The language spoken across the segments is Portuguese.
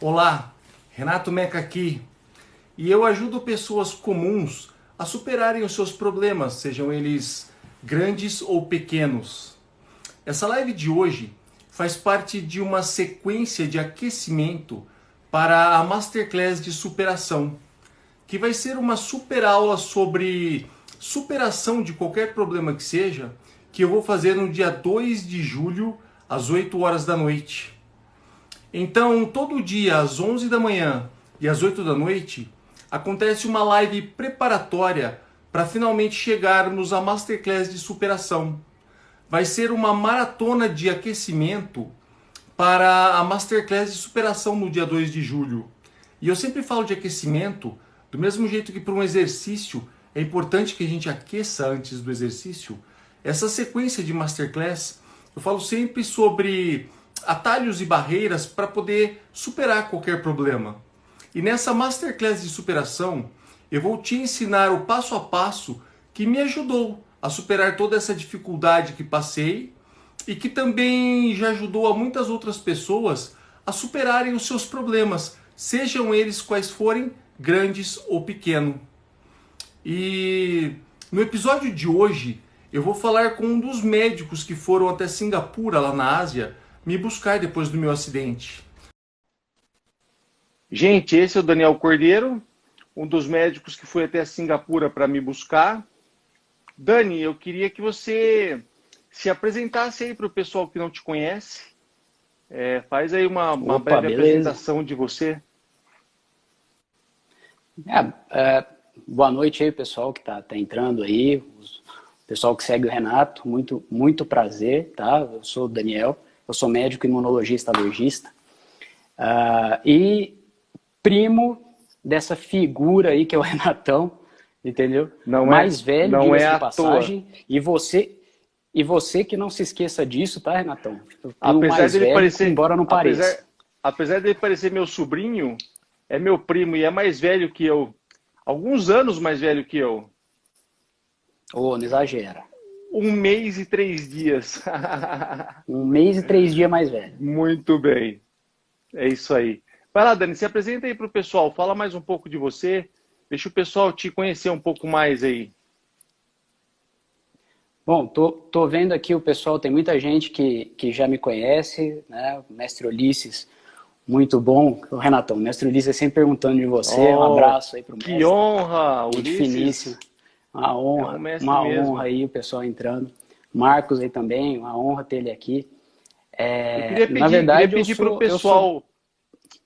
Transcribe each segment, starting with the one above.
Olá, Renato Meca aqui e eu ajudo pessoas comuns a superarem os seus problemas, sejam eles grandes ou pequenos. Essa live de hoje faz parte de uma sequência de aquecimento para a Masterclass de Superação, que vai ser uma super aula sobre superação de qualquer problema que seja, que eu vou fazer no dia 2 de julho, às 8 horas da noite. Então, todo dia às 11 da manhã e às 8 da noite, acontece uma live preparatória para finalmente chegarmos à Masterclass de Superação. Vai ser uma maratona de aquecimento para a Masterclass de Superação no dia 2 de julho. E eu sempre falo de aquecimento, do mesmo jeito que para um exercício é importante que a gente aqueça antes do exercício. Essa sequência de Masterclass, eu falo sempre sobre atalhos e barreiras para poder superar qualquer problema. E nessa Masterclass de Superação, eu vou te ensinar o passo a passo que me ajudou a superar toda essa dificuldade que passei e que também já ajudou a muitas outras pessoas a superarem os seus problemas, sejam eles quais forem, grandes ou pequenos. E no episódio de hoje, eu vou falar com um dos médicos que foram até Singapura, lá na Ásia, me buscar depois do meu acidente. Gente, esse é o Daniel Cordeiro, um dos médicos que foi até Singapura para me buscar. Dani, eu queria que você se apresentasse aí para o pessoal que não te conhece. Faz aí uma Opa, breve beleza. apresentação de você. Boa noite aí, pessoal que tá entrando aí, o pessoal que segue o Renato, muito prazer, tá? Eu sou o Daniel, eu sou médico imunologista alergista e primo dessa figura aí que é o Renatão, entendeu? Mais velho, Não é diga-se de à toa. passagem, e você que não se esqueça disso, tá, Renatão? O primo Apesar mais dele velho, parecer, embora não pareça. apesar dele parecer meu sobrinho, é meu primo e é mais velho que eu. Alguns anos mais velho que eu. Ô, não exagera. 1 mês e 3 dias. 1 mês e 3 dias mais velho. Muito bem. É isso aí. Vai lá, Dani, se apresenta aí para o pessoal. Fala mais um pouco de você. Deixa o pessoal te conhecer um pouco mais aí. Bom, tô vendo aqui o pessoal, tem muita gente que já me conhece, né? O Mestre Ulisses, muito bom. O Renatão, o Mestre Ulisses é sempre perguntando de você. Um Oh, abraço aí pro que mestre. honra, Gente finíssima. Ulisses. É um mestre Uma honra mesmo. aí o pessoal entrando. Marcos aí também, uma honra ter ele aqui. Eu queria Na pedir, queria verdade, eu pedir para o sou, eu sou. pessoal,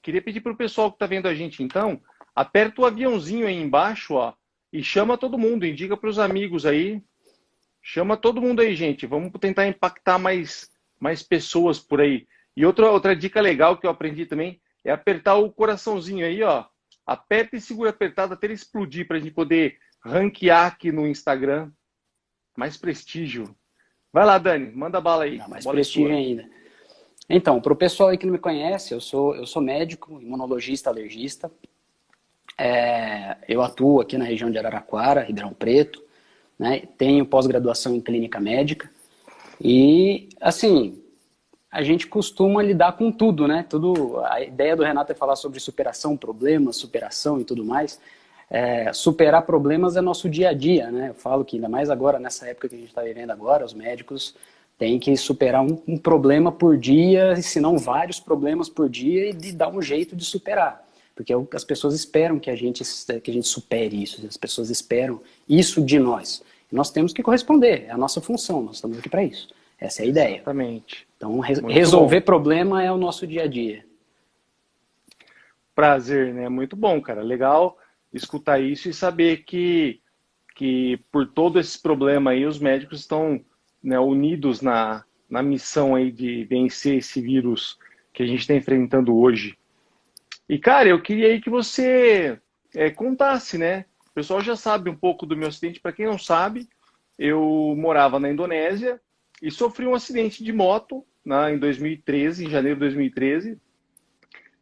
queria pedir para o pessoal que está vendo a gente, então, aperta o aviãozinho aí embaixo, ó, e chama todo mundo, indica para os amigos aí, chama todo mundo aí, gente. Vamos tentar impactar mais pessoas por aí. E outra dica legal que eu aprendi também é apertar o coraçãozinho aí, ó. Aperta e segura apertado até ele explodir para a gente poder ranquear aqui no Instagram. Mais prestígio. Vai lá, Dani, manda bala aí. Dá A mais bola é prestígio sua. ainda. Então, para o pessoal aí que não me conhece, eu sou médico, imunologista, alergista. Eu atuo aqui na região de Araraquara, Ribeirão Preto, né? Tenho pós-graduação em clínica médica e, assim, a gente costuma lidar com tudo, né? A ideia do Renato é falar sobre superação, problemas, superação e tudo mais. Superar problemas é nosso dia a dia, né? Eu falo que ainda mais agora, nessa época que a gente está vivendo agora, os médicos têm que superar um problema por dia, se não vários problemas por dia, e de dar um jeito de superar. Porque as pessoas esperam que a gente supere isso, as pessoas esperam isso de nós. E nós temos que corresponder, é a nossa função, nós estamos aqui para isso. Essa é a ideia. Exatamente. Então, Muito resolver bom. problema é o nosso dia a dia. Prazer, né? Muito bom, cara. Legal escutar isso e saber que por todo esse problema aí, os médicos estão, né, unidos na missão aí de vencer esse vírus que a gente está enfrentando hoje. E, cara, eu queria aí que você contasse, né? O pessoal já sabe um pouco do meu acidente. Para quem não sabe, eu morava na Indonésia e sofri um acidente de moto, né, em 2013, em janeiro de 2013,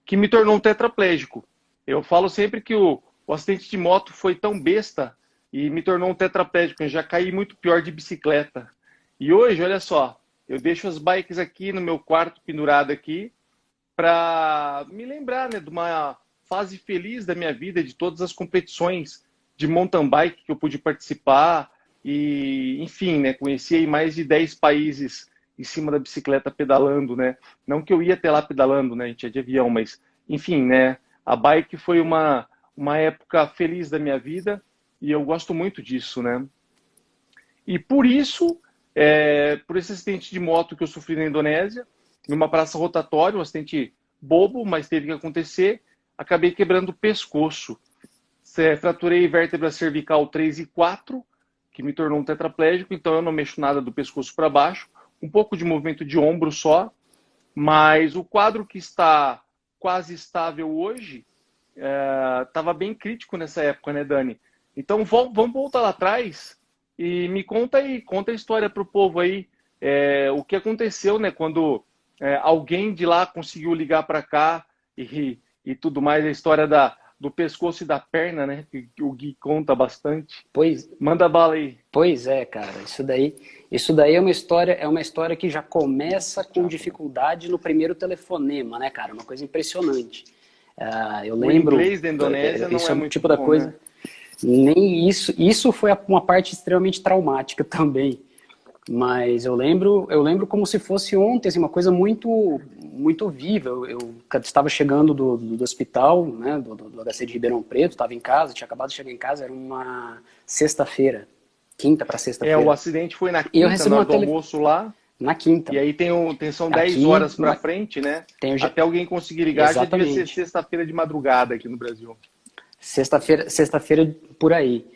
que me tornou um tetraplégico. Eu falo sempre que o acidente de moto foi tão besta e me tornou um tetraplégico. Eu já caí muito pior de bicicleta. E hoje, olha só, eu deixo as bikes aqui no meu quarto pendurado aqui para me lembrar, né, de uma fase feliz da minha vida, de todas as competições de mountain bike que eu pude participar e, enfim, né, conheci aí mais de 10 países em cima da bicicleta pedalando, né? Não que eu ia até lá pedalando, né? A gente ia de avião, mas, enfim, né? A bike foi uma época feliz da minha vida e eu gosto muito disso, né? E por isso, por esse acidente de moto que eu sofri na Indonésia, numa praça rotatória, um acidente bobo, mas teve que acontecer, acabei quebrando o pescoço. Fraturei vértebra cervical 3 e 4, que me tornou um tetraplégico, então eu não mexo nada do pescoço para baixo, um pouco de movimento de ombro só, mas o quadro que está quase estável hoje estava bem crítico nessa época, né, Dani? Então vamos voltar lá atrás e me conta aí, conta a história para o povo aí, o que aconteceu, né, quando alguém de lá conseguiu ligar para cá e tudo mais, a história do pescoço e da perna, né, que o Gui conta bastante. Pois, Manda bala aí. pois é, cara, isso daí é uma história que já começa com dificuldade no primeiro telefonema, né, cara? Uma coisa impressionante. Eu O lembro, inglês da Indonésia não isso é é um muito tipo da bom, coisa, né? nem isso foi uma parte extremamente traumática também. Mas eu lembro como se fosse ontem, assim, uma coisa muito viva. Eu estava chegando do hospital, né, do HC de Ribeirão Preto, estava em casa, tinha acabado de chegar em casa, era uma sexta-feira, quinta para O sexta-feira. acidente foi na E eu quinta, recebi na hora uma do almoço lá, na quinta. e aí são 10 Aqui, horas para frente, né? tem o... Até alguém conseguir ligar, já devia ser Exatamente. sexta-feira de madrugada aqui no Brasil. Sexta-feira por aí.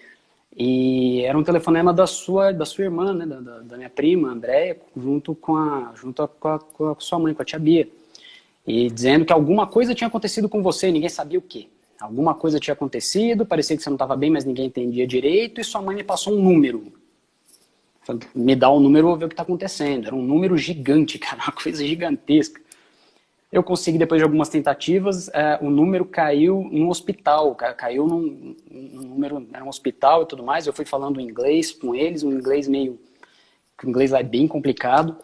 E era um telefonema da sua irmã, né, da minha prima, Andréia, junto com a sua mãe, com a tia Bia. E dizendo que alguma coisa tinha acontecido com você e ninguém sabia o quê. Alguma coisa tinha acontecido, parecia que você não estava bem, mas ninguém entendia direito, e sua mãe me passou um número. Falei, me dá o número, eu vou ver o que está acontecendo. Era um número gigante, cara, uma coisa gigantesca. Eu consegui, depois de algumas tentativas, o número caiu no hospital, caiu num número, era um hospital e tudo mais. Eu fui falando inglês com eles, um inglês lá é bem complicado.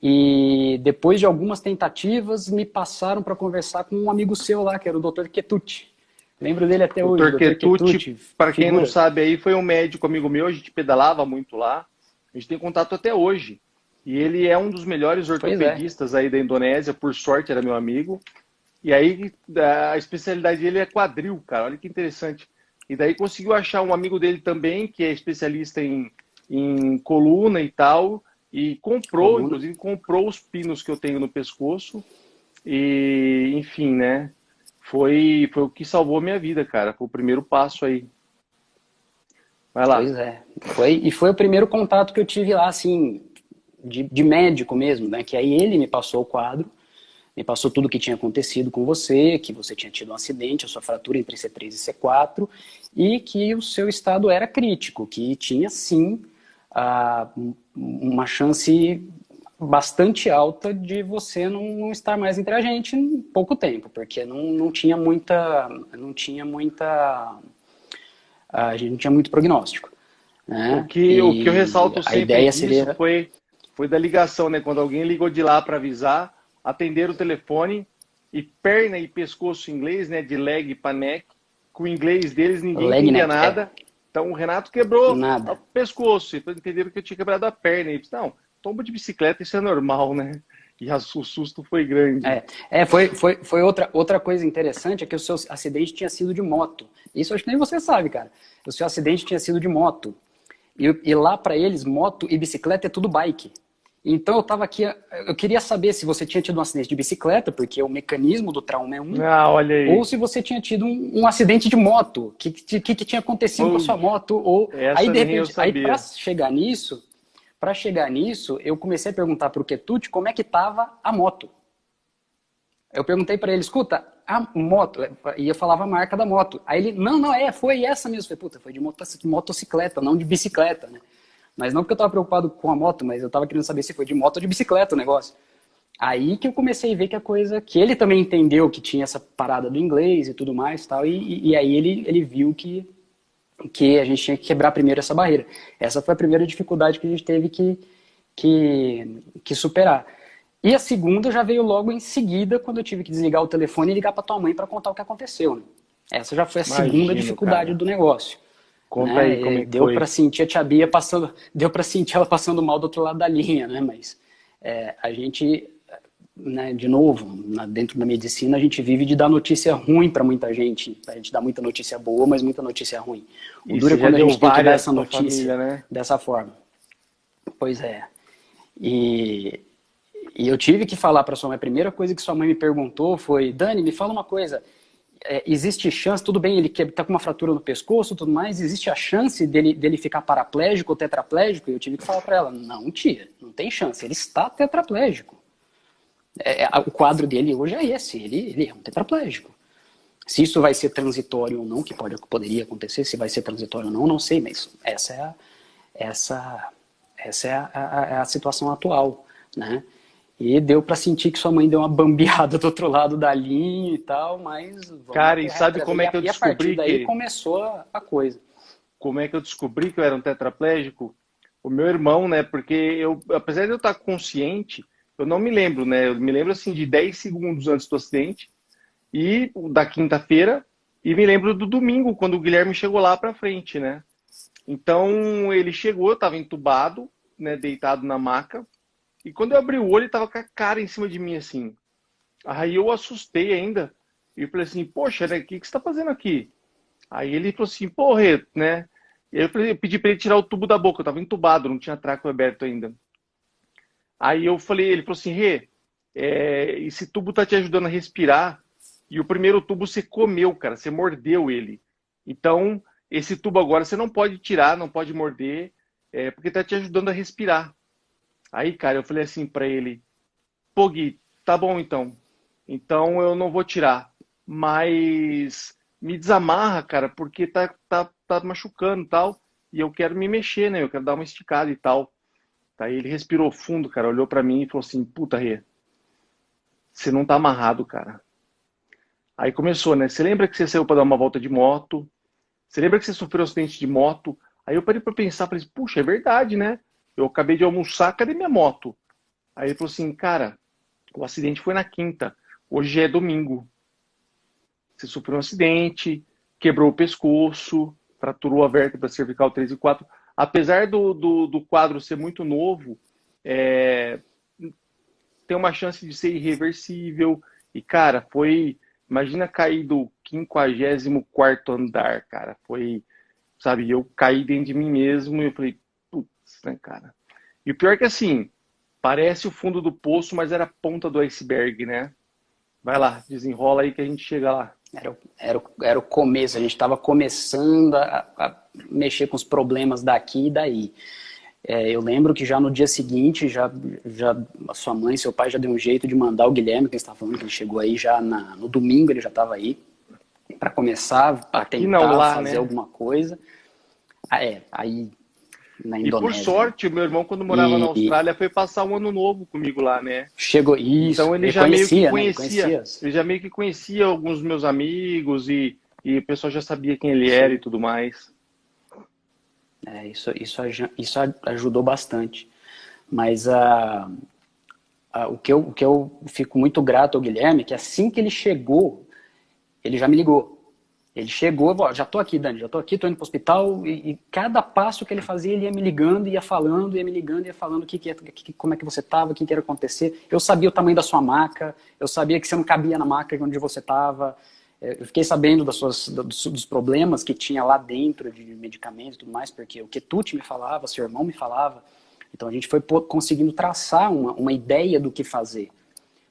E depois de algumas tentativas, me passaram para conversar com um amigo seu lá, que era o Dr. Quetucci. Lembro dele até hoje, Dr. Dr. Quetucci, para quem não figura. sabe aí, foi um médico amigo meu, a gente pedalava muito lá. A gente tem contato até hoje. E ele é um dos melhores ortopedistas aí da Indonésia, por sorte era meu amigo. E aí a especialidade dele é quadril, cara, olha que interessante. E daí conseguiu achar um amigo dele também, que é especialista em coluna e tal, e inclusive comprou os pinos que eu tenho no pescoço. E, enfim, né? Foi o que salvou a minha vida, cara. Foi o primeiro passo aí. Vai lá. Pois é. Foi o primeiro contato que eu tive lá, assim, de médico mesmo, né? Que aí ele me passou o quadro, me passou tudo o que tinha acontecido com você, que você tinha tido um acidente, a sua fratura entre C3 e C4, e que o seu estado era crítico, que tinha sim uma chance bastante alta de você não estar mais entre a gente em pouco tempo, porque não tinha muita, a gente não tinha muito prognóstico, né? O que eu ressalto A sempre ideia disso seria... foi da ligação, né? Quando alguém ligou de lá para avisar, atender o telefone e perna e pescoço em inglês, né? De leg para neck, com o inglês deles ninguém entendia nada. Então o Renato quebrou o pescoço, e entenderam que eu tinha quebrado a perna. E disse, não, tombo de bicicleta, isso é normal, né? E o susto foi grande. Foi outra coisa interessante, é que o seu acidente tinha sido de moto. Isso acho que nem você sabe, cara. O seu acidente tinha sido de moto. E lá para eles, moto e bicicleta é tudo bike. Então eu tava aqui, eu queria saber se você tinha tido um acidente de bicicleta, porque o mecanismo do trauma é um, olha aí. ou se você tinha tido um acidente de moto, o que tinha acontecido com a sua moto, ou aí de repente, aí para chegar nisso, eu comecei a perguntar pro Quetucci como é que tava a moto. Eu perguntei para ele, escuta, a moto, e eu falava a marca da moto. Aí ele, não, foi essa mesmo. Eu falei, puta, foi de motocicleta, não de bicicleta, né? Mas não porque eu tava preocupado com a moto, mas eu tava querendo saber se foi de moto ou de bicicleta o negócio. Aí que eu comecei a ver que a coisa, que ele também entendeu que tinha essa parada do inglês e tudo mais tal, e aí ele viu que a gente tinha que quebrar primeiro essa barreira. Essa foi a primeira dificuldade que a gente teve que superar. E a segunda já veio logo em seguida, quando eu tive que desligar o telefone e ligar para tua mãe para contar o que aconteceu, né? Essa já foi a segunda Imagino, dificuldade cara. do negócio, Conta aí como né? é que Deu para foi. sentir a tia Bia passando, deu para sentir ela passando mal do outro lado da linha, né? Mas a gente, né, de novo, dentro da medicina, a gente vive de dar notícia ruim para muita gente. A gente dá muita notícia boa, mas muita notícia ruim. O E duro você é já quando a deu gente tem que dar várias essa pra tua notícia família, né? dessa forma. Pois é. E, e eu tive que falar para sua mãe. A primeira coisa que sua mãe me perguntou foi: Dani, me fala uma coisa. Existe chance, tudo bem, ele tá com uma fratura no pescoço e tudo mais, existe a chance dele ficar paraplégico ou tetraplégico? E eu tive que falar para ela: não, tia, não tem chance, ele está tetraplégico. O quadro dele hoje é esse, ele é um tetraplégico. Se isso vai ser transitório ou não, que poderia acontecer, se vai ser transitório ou não, não sei, mas essa é a situação atual, né? E deu para sentir que sua mãe deu uma bambeada do outro lado da linha e tal, mas vamos Cara, correr e sabe atrás. como é que eu E a partir descobri daí que começou a coisa. como é que eu descobri que eu era um tetraplégico? O meu irmão, né? Porque eu, apesar de eu estar consciente, eu não me lembro, né? Eu me lembro assim de 10 segundos antes do acidente e da quinta-feira e me lembro do domingo quando o Guilherme chegou lá pra frente, né? Então ele chegou, eu estava entubado, né, deitado na maca, e quando eu abri o olho, ele tava com a cara em cima de mim assim. Aí eu assustei ainda e falei assim: "Poxa, né, o que que você tá fazendo aqui?" Aí ele falou assim: "Pô, Rê, né?" Eu pedi para ele tirar o tubo da boca, eu tava entubado, não tinha traco aberto ainda. Aí eu falei, ele falou assim: Rê, esse tubo tá te ajudando a respirar e o primeiro tubo você comeu, cara, você mordeu ele. Então, esse tubo agora você não pode tirar, não pode morder, porque tá te ajudando a respirar. Aí, cara, eu falei assim pra ele: "Pô, Gui, tá bom então. Então eu não vou tirar, mas me desamarra, cara, porque tá machucando e tal, e eu quero me mexer, né? Eu quero dar uma esticada e tal." Aí ele respirou fundo, cara, olhou pra mim e falou assim: "Puta, Rê, você não tá amarrado, cara." Aí começou, né? Você lembra que você saiu pra dar uma volta de moto? Você lembra que você sofreu um acidente de moto? Aí eu parei pra pensar, falei: "Puxa, é verdade, né? Eu acabei de almoçar, cadê minha moto?" Aí ele falou assim: "Cara, o acidente foi na quinta, hoje é domingo. Você sofreu um acidente, quebrou o pescoço, fraturou a vértebra cervical 3 e 4. Apesar do quadro ser muito novo, é, tem uma chance de ser irreversível." E, cara, foi. Imagina cair do 54º andar, cara. Foi, sabe, eu caí dentro de mim mesmo e eu falei: "Putz, né, cara?" E o pior é que, assim, parece o fundo do poço, mas era a ponta do iceberg, né? Vai lá, desenrola aí que a gente chega lá. Era o começo, a gente estava começando a mexer com os problemas daqui e daí. Eu lembro que já no dia seguinte, já a sua mãe, seu pai já deu um jeito de mandar o Guilherme, que você estava falando, que ele chegou aí já no domingo, ele já estava aí, para começar a Aqui não, tentar lá, fazer né? alguma coisa. Aí na E por Indonésia, né? sorte, o meu irmão, quando morava na E Austrália, foi passar um ano novo comigo lá, né? chegou isso, Então ele ele já meio que conhecia, né? Ele conhecia, conhecia. ele já meio que conhecia alguns dos meus amigos e o pessoal já sabia quem ele era e Sim, tudo mais. isso ajudou bastante. Mas o que eu fico muito grato ao Guilherme é que assim que ele chegou, ele já me ligou. Ele chegou, já tô aqui, Dani, já tô aqui, tô indo pro hospital, e cada passo que ele fazia, ele ia me ligando, ia falando, ia me ligando, ia falando como é que você tava, o que ia acontecer. Eu sabia o tamanho da sua maca, eu sabia que você não cabia na maca onde você tava. Eu fiquei sabendo dos problemas que tinha lá dentro de medicamentos e tudo mais, porque o Ketute me falava, seu irmão me falava. Então a gente foi conseguindo traçar uma ideia do que fazer.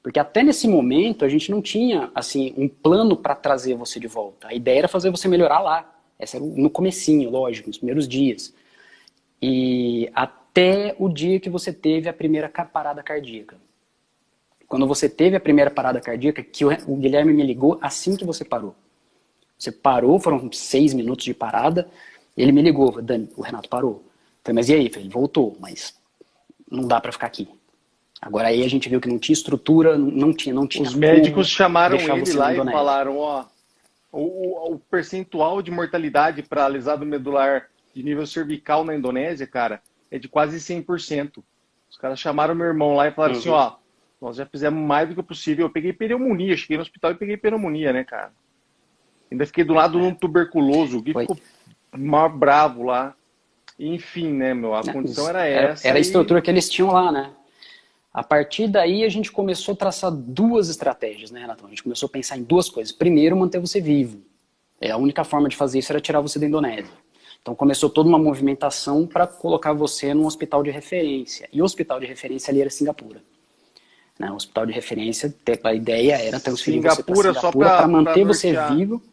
Porque até nesse momento a gente não tinha assim um plano para trazer você de volta. A ideia era fazer você melhorar lá. Essa era no comecinho, lógico, nos primeiros dias. E até o dia que você teve a primeira parada cardíaca. Quando você teve a primeira parada cardíaca, que o Guilherme me ligou assim que você parou. Você parou, foram 6 minutos de parada, ele me ligou: Dani, o Renato parou. Eu falei: mas e aí? Ele voltou, mas não dá para ficar aqui. Agora aí a gente viu que não tinha estrutura, não tinha Os como médicos chamaram deixar ele você na lá e Indonésia. falaram: "Ó, o percentual de mortalidade para lesado medular de nível cervical na Indonésia, cara, é de quase 100%." Os caras chamaram meu irmão lá e falaram assim: Uhum. "Ó, Nós já fizemos mais do que o possível. Eu peguei pneumonia, cheguei no hospital e peguei pneumonia, né, cara? Ainda fiquei do lado de um tuberculoso, o Gui ficou mó bravo lá. Enfim, né, meu, a condição era essa. Era a estrutura que eles tinham lá, né? A partir daí a gente começou a traçar duas estratégias, né, Renatão? A gente começou a pensar em duas coisas. Primeiro, manter você vivo. A única forma de fazer isso era tirar você da Indonésia. Então começou toda uma movimentação para colocar você num hospital de referência. E o hospital de referência ali era Singapura. Né? O hospital de referência, a ideia era transferir você para Singapura para manter você vivo.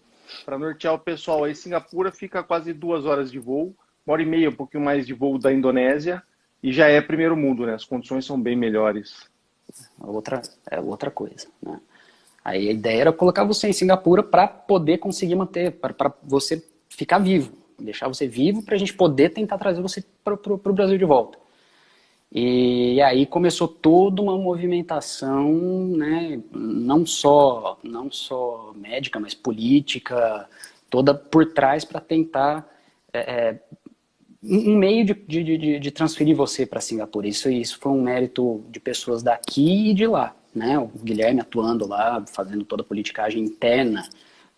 Para nortear o pessoal aí, Singapura fica a quase 2 horas de voo, 1h30, um pouquinho mais de voo da Indonésia, e já é primeiro mundo, né? As condições são bem melhores. Outra coisa, né? Aí a ideia era colocar você em Singapura para poder conseguir manter, para você ficar vivo, deixar você vivo para a gente poder tentar trazer você para o Brasil de volta. E aí começou toda uma movimentação, né, não só médica, mas política, toda por trás para tentar um meio de transferir você para Singapura. Isso foi um mérito de pessoas daqui e de lá, né? O Guilherme atuando lá, fazendo toda a politicagem interna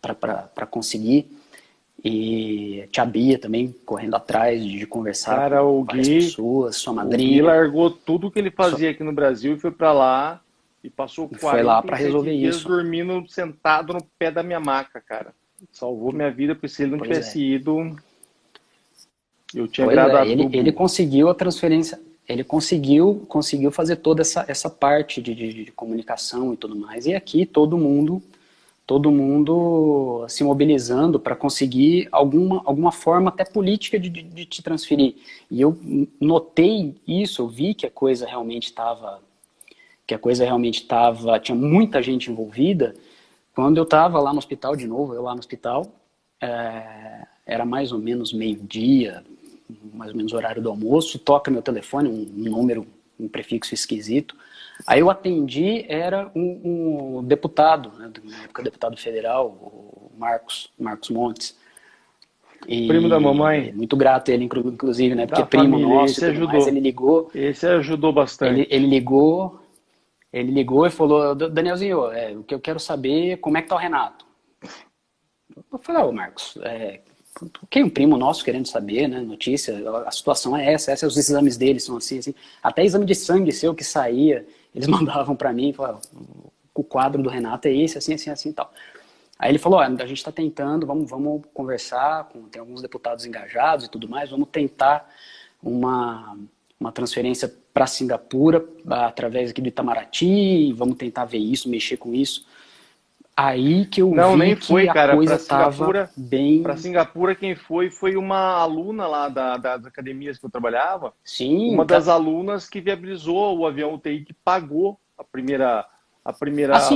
para conseguir. E a Tia Bia também correndo atrás de conversar com várias pessoas, sua madrinha. O Gui largou tudo que ele fazia aqui no Brasil e foi para lá e passou 47 dias dormindo sentado no pé da minha maca, cara. Salvou minha vida, porque se ele não tivesse ido, eu tinha gradado. Ele conseguiu a transferência, ele conseguiu fazer toda essa parte de comunicação e tudo mais. E aqui todo mundo se mobilizando para conseguir alguma forma até política de te transferir. E eu notei isso, eu vi que a coisa realmente estava, tinha muita gente envolvida, quando eu estava lá no hospital de novo, era mais ou menos meio-dia, mais ou menos o horário do almoço, toca meu telefone, um número, um prefixo esquisito. Aí eu atendi, era um deputado, né, na época deputado federal, o Marcos Montes. E primo da mamãe. Muito grato a ele, inclusive, né, porque primo nosso, esse ajudou. mais, ele ligou. Esse ajudou bastante. Ele ligou e falou, Danielzinho, o que eu quero saber é como é que tá o Renato. Eu falei, Marcos, um primo nosso querendo saber, né, notícia, a situação é essa, os exames dele são assim, até exame de sangue seu que saía, eles mandavam para mim, falavam, o quadro do Renato é esse, assim e tal. Aí ele falou, a gente está tentando, vamos conversar, tem alguns deputados engajados e tudo mais, vamos tentar uma transferência para Singapura, através aqui do Itamaraty, vamos tentar ver isso, mexer com isso. Aí que eu vi que a coisa estava bem... Para Singapura, quem foi uma aluna lá das academias que eu trabalhava. Sim. Uma das alunas que viabilizou o avião UTI, que pagou a primeira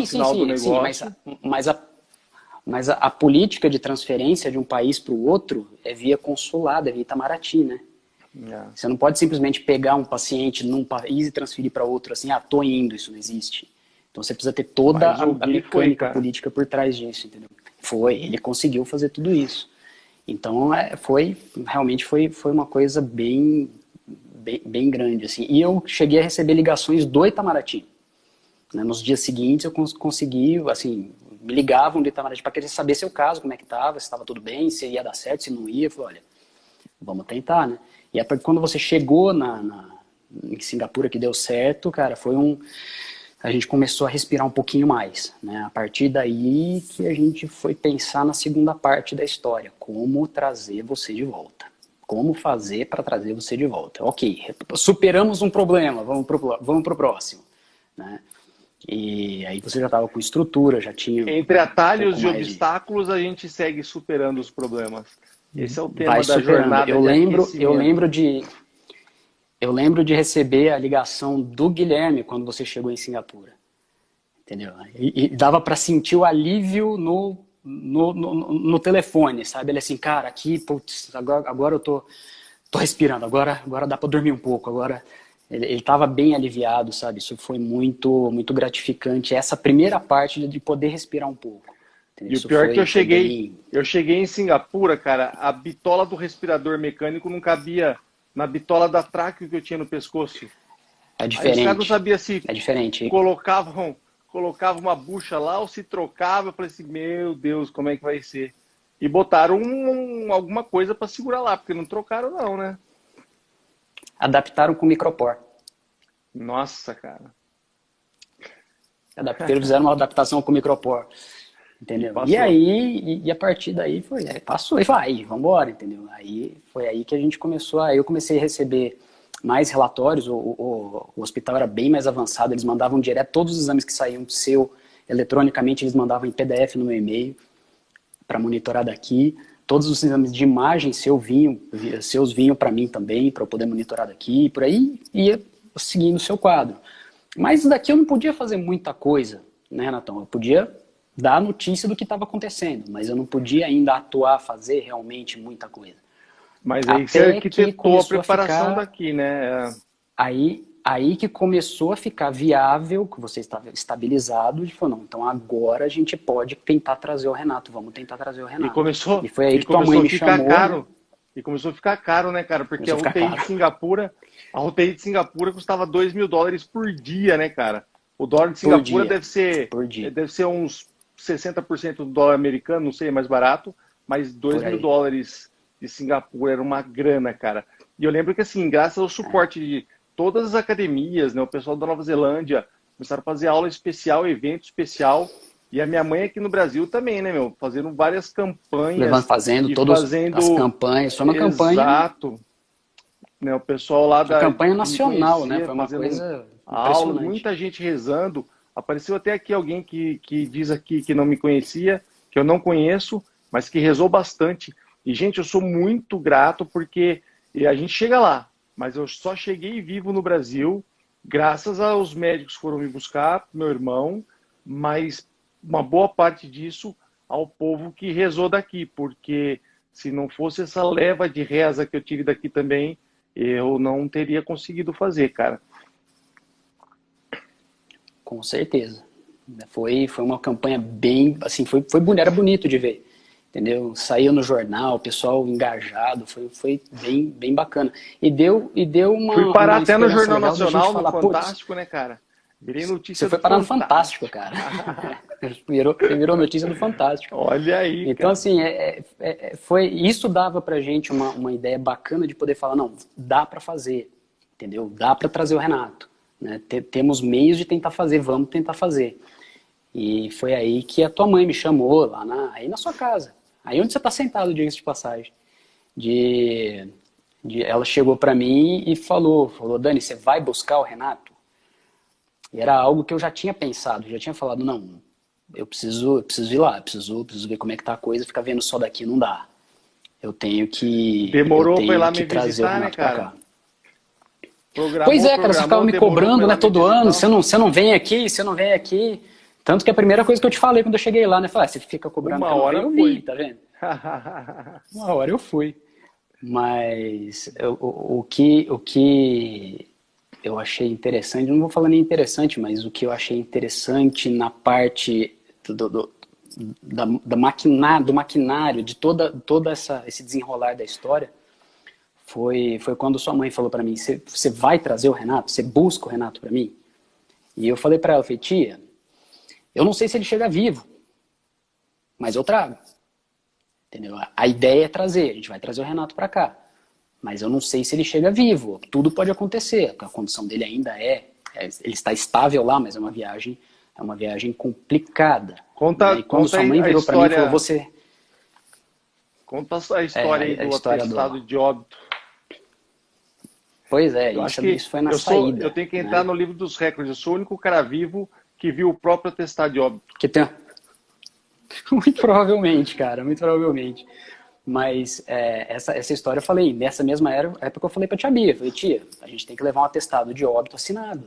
final do negócio. Sim, mas a política de transferência de um país para o outro é via consulado, é via Itamaraty, né? Você não pode simplesmente pegar um paciente num país e transferir para outro assim, tô indo, isso não existe. Então você precisa ter toda a mecânica política por trás disso, entendeu? Ele conseguiu fazer tudo isso. Então realmente foi uma coisa bem grande, assim. E eu cheguei a receber ligações do Itamaraty. Né? Nos dias seguintes eu consegui, assim, me ligavam do Itamaraty para querer saber seu caso, como é que estava, se estava tudo bem, se ia dar certo, se não ia. Eu falei, olha, vamos tentar, né? E quando você chegou em Singapura que deu certo, cara, a gente começou a respirar um pouquinho mais, né? A partir daí que a gente foi pensar na segunda parte da história, como trazer você de volta. Como fazer para trazer você de volta. Ok, superamos um problema, vamos pro próximo, né? E aí você já estava com estrutura, já tinha... Entre atalhos e obstáculos, a gente segue superando os problemas. Esse é o tema da jornada. Eu lembro de receber a ligação do Guilherme quando você chegou em Singapura. Entendeu? E dava para sentir o alívio no telefone, sabe? Ele assim, cara, aqui, putz, agora eu tô respirando, agora dá para dormir um pouco, agora... Ele estava bem aliviado, sabe? Isso foi muito, muito gratificante. Essa primeira parte de poder respirar um pouco. Entendeu? E o pior é que eu cheguei em Singapura, cara, a bitola do respirador mecânico não cabia na bitola da tráqueo que eu tinha no pescoço. É Aí os caras não diferente. sabiam se É diferente. colocavam uma bucha lá ou se trocava. Eu falei assim, meu Deus, como é que vai ser? E botaram alguma coisa para segurar lá, porque não trocaram não, né? Adaptaram com micropor. Nossa, cara. Adaptaram, fizeram uma adaptação com micropor. E Entendeu? E passou. aí, a partir daí passou e vai, vamos embora, entendeu? Aí foi aí que a gente começou, aí eu comecei a receber mais relatórios, o hospital era bem mais avançado, eles mandavam direto todos os exames que saíam seu eletronicamente, eles mandavam em PDF no meu e-mail para monitorar daqui, todos os exames de imagem seus vinham para mim também, para eu poder monitorar daqui, e por aí ia seguindo o seu quadro. Mas daqui eu não podia fazer muita coisa, né, Renatão? Eu podia dar a notícia do que estava acontecendo, mas eu não podia ainda atuar, fazer realmente muita coisa. Mas aí você Até que arquitetou a começou a preparação ficar daqui, né? aí que começou a ficar viável, que você estava estabilizado, e falou, não, então agora a gente pode tentar trazer o Renato, vamos tentar trazer o E Renato. começou, E foi aí e que tua mãe começou a me ficar chamou, né? caro. E começou a ficar caro, né, cara? Porque Começou a ficar caro A UTI de Singapura custava $2.000 por dia, né, cara? O dólar de por Singapura dia, por dia, deve ser uns 60% do dólar americano, não sei, é mais barato, mas dois por mil aí. dólares de Singapura era uma grana, cara. E eu lembro que, assim, graças ao suporte de todas as academias, né, o pessoal da Nova Zelândia começaram a fazer aula especial, evento especial, e a minha mãe aqui no Brasil também, né, meu, fazendo várias Levando, campanhas fazendo e todas as fazendo campanhas, foi exato, né, o pessoal lá uma campanha que me nacional, né? conhecia Foi uma fazendo coisa aula, impressionante. muita gente rezando. Apareceu até aqui alguém que diz aqui que não me conhecia, que eu não conheço, mas que rezou bastante. E, gente, eu sou muito grato porque a gente chega lá, mas eu só cheguei vivo no Brasil graças aos médicos que foram me buscar, meu irmão, mas uma boa parte disso ao povo que rezou daqui, porque se não fosse essa leva de reza que eu tive daqui também, eu não teria conseguido fazer, cara. Com certeza. Foi uma campanha bem, assim, era bonito de ver, entendeu? Saiu no jornal, o pessoal engajado, foi bem bacana. E deu Fui parar uma até no esperança Jornal legal da gente Nacional, no falar, putz, Fantástico, né, cara? Virei você notícia do foi parar no Fantástico, Fantástico. cara. Virou notícia do Fantástico. Olha aí, Então, cara. assim, isso dava pra gente uma ideia bacana de poder falar, não, dá pra fazer, entendeu? Dá pra trazer o Renato, né? Temos meios de tentar fazer, vamos tentar fazer. E foi aí que a tua mãe me chamou, aí na sua casa. Aí onde você tá sentado, diga-se de passagem. Ela chegou pra mim e falou, Dani, você vai buscar o Renato? E era algo que eu já tinha pensado, já tinha falado, não, eu preciso ir lá, preciso ver como é que tá a coisa, ficar vendo só daqui não dá. Eu tenho Demorou pra ir lá me trazer o visitar, né, Renato pra cara? cá. Pois é, cara, você ficava me Demorou pra cobrando, ir né, lá me todo ano, visitar. você não vem aqui, você não vem aqui. Tanto que a primeira coisa que eu te falei quando eu cheguei lá, né, falei, você fica cobrando Uma que eu não venho, hora eu foi. vi, tá vendo? Uma hora eu fui. Mas o que eu achei interessante, não vou falar nem interessante, mas o que eu achei interessante na parte do maquinário, de toda esse desenrolar da história, foi quando sua mãe falou pra mim, você vai trazer o Renato? Você busca o Renato pra mim? E eu falei pra ela, falei, tia, eu não sei se ele chega vivo, mas eu trago. Entendeu? A ideia é trazer, a gente vai trazer o Renato pra cá. Mas eu não sei se ele chega vivo. Tudo pode acontecer. A condição dele ainda ele está estável lá, mas é uma viagem complicada. Né? E quando Conta sua aí mãe a virou para mim e falou, história, você conta a história aí a do história atestado de óbito. Pois é, Eu acho que isso foi na saída. eu tenho que entrar Né? no livro dos recordes. Eu sou o único cara vivo que viu o próprio atestado de óbito. Que tem... Muito provavelmente, cara, muito provavelmente. Mas essa história eu falei, nessa mesma época eu falei pra tia Bia, falei, tia, a gente tem que levar um atestado de óbito assinado.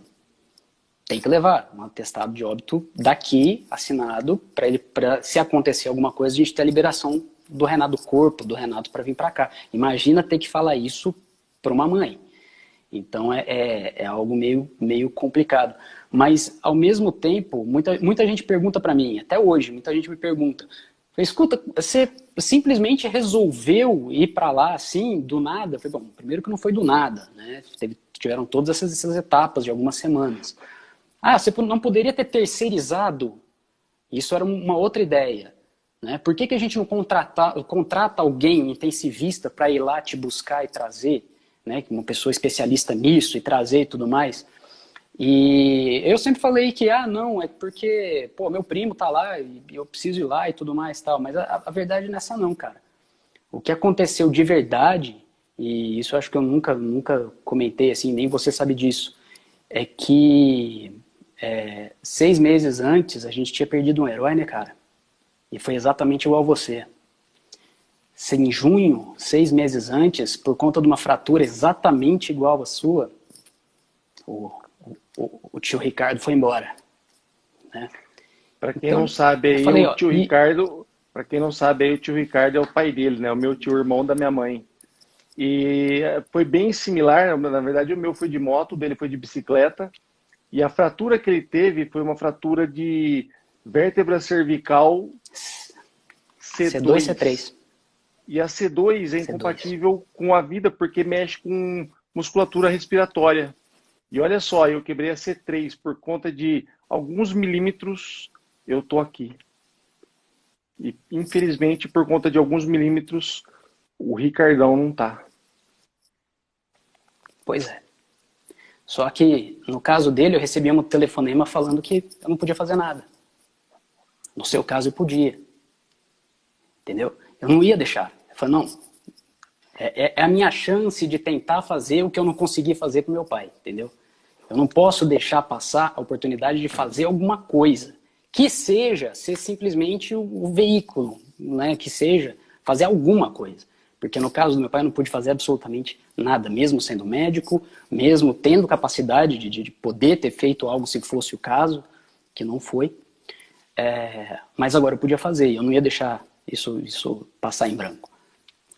Tem que levar um atestado de óbito daqui, assinado, para se acontecer alguma coisa, a gente ter a liberação do Renato, do corpo do Renato para vir para cá. Imagina ter que falar isso para uma mãe. Então é algo meio complicado. Mas, ao mesmo tempo, muita gente pergunta para mim, até hoje, muita gente me pergunta, escuta, você simplesmente resolveu ir para lá assim, do nada? Eu falei, bom, primeiro que não foi do nada, né? tiveram todas essas etapas de algumas semanas. Ah, você não poderia ter terceirizado? Isso era uma outra ideia. Né? Por que a gente não contrata alguém, um intensivista, para ir lá te buscar e trazer? Né? Uma pessoa especialista nisso e trazer e tudo mais. E eu sempre falei que, não, é porque, pô, meu primo tá lá e eu preciso ir lá e tudo mais tal. Mas a verdade nessa não, cara. O que aconteceu de verdade, e isso eu acho que eu nunca comentei assim, nem você sabe disso, é que 6 meses antes a gente tinha perdido um herói, né, cara? E foi exatamente igual a você. Em junho, 6 meses antes, por conta de uma fratura exatamente igual à sua, o tio Ricardo foi embora. Né? Para quem Então, não sabe eu aí, falei, o tio Ricardo, para quem não sabe aí, o tio Ricardo é o pai dele, né? O meu tio, irmão da minha mãe. E foi bem similar, na verdade o meu foi de moto, o dele foi de bicicleta. E a fratura que ele teve foi uma fratura de vértebra cervical C2, C2. C3. E a C2 é incompatível com a vida porque mexe com musculatura respiratória. E olha só, eu quebrei a C3 por conta de alguns milímetros, eu tô aqui. E infelizmente, por conta de alguns milímetros, o Ricardão não tá. Pois é. Só que, no caso dele, eu recebi um telefonema falando que eu não podia fazer nada. No seu caso, eu podia. Entendeu? Eu não ia deixar. Eu falei, não, é a minha chance de tentar fazer o que eu não consegui fazer com meu pai, entendeu? Eu não posso deixar passar a oportunidade de fazer alguma coisa. Que seja ser simplesmente o veículo, né? Que seja fazer alguma coisa. Porque no caso do meu pai eu não pude fazer absolutamente nada, mesmo sendo médico, mesmo tendo capacidade de poder ter feito algo se fosse o caso, que não foi. Mas agora eu podia fazer, e eu não ia deixar isso passar em branco.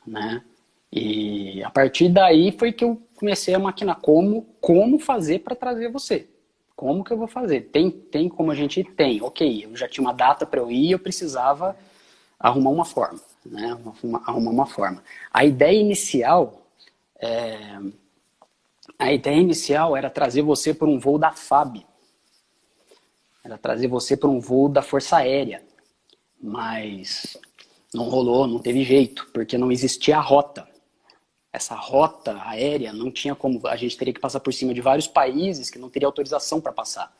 Né? E a partir daí foi que eu comecei a maquinar como fazer para trazer você. Como que eu vou fazer? Tem como a gente tem. Ok, eu já tinha uma data para eu ir, eu precisava arrumar uma forma. Né? Arrumar uma forma. A ideia inicial era trazer você por um voo da FAB. Era trazer você por um voo da Força Aérea. Mas não rolou, não teve jeito, porque não existia a rota. Essa rota aérea não tinha como, a gente teria que passar por cima de vários países que não teria autorização para passar,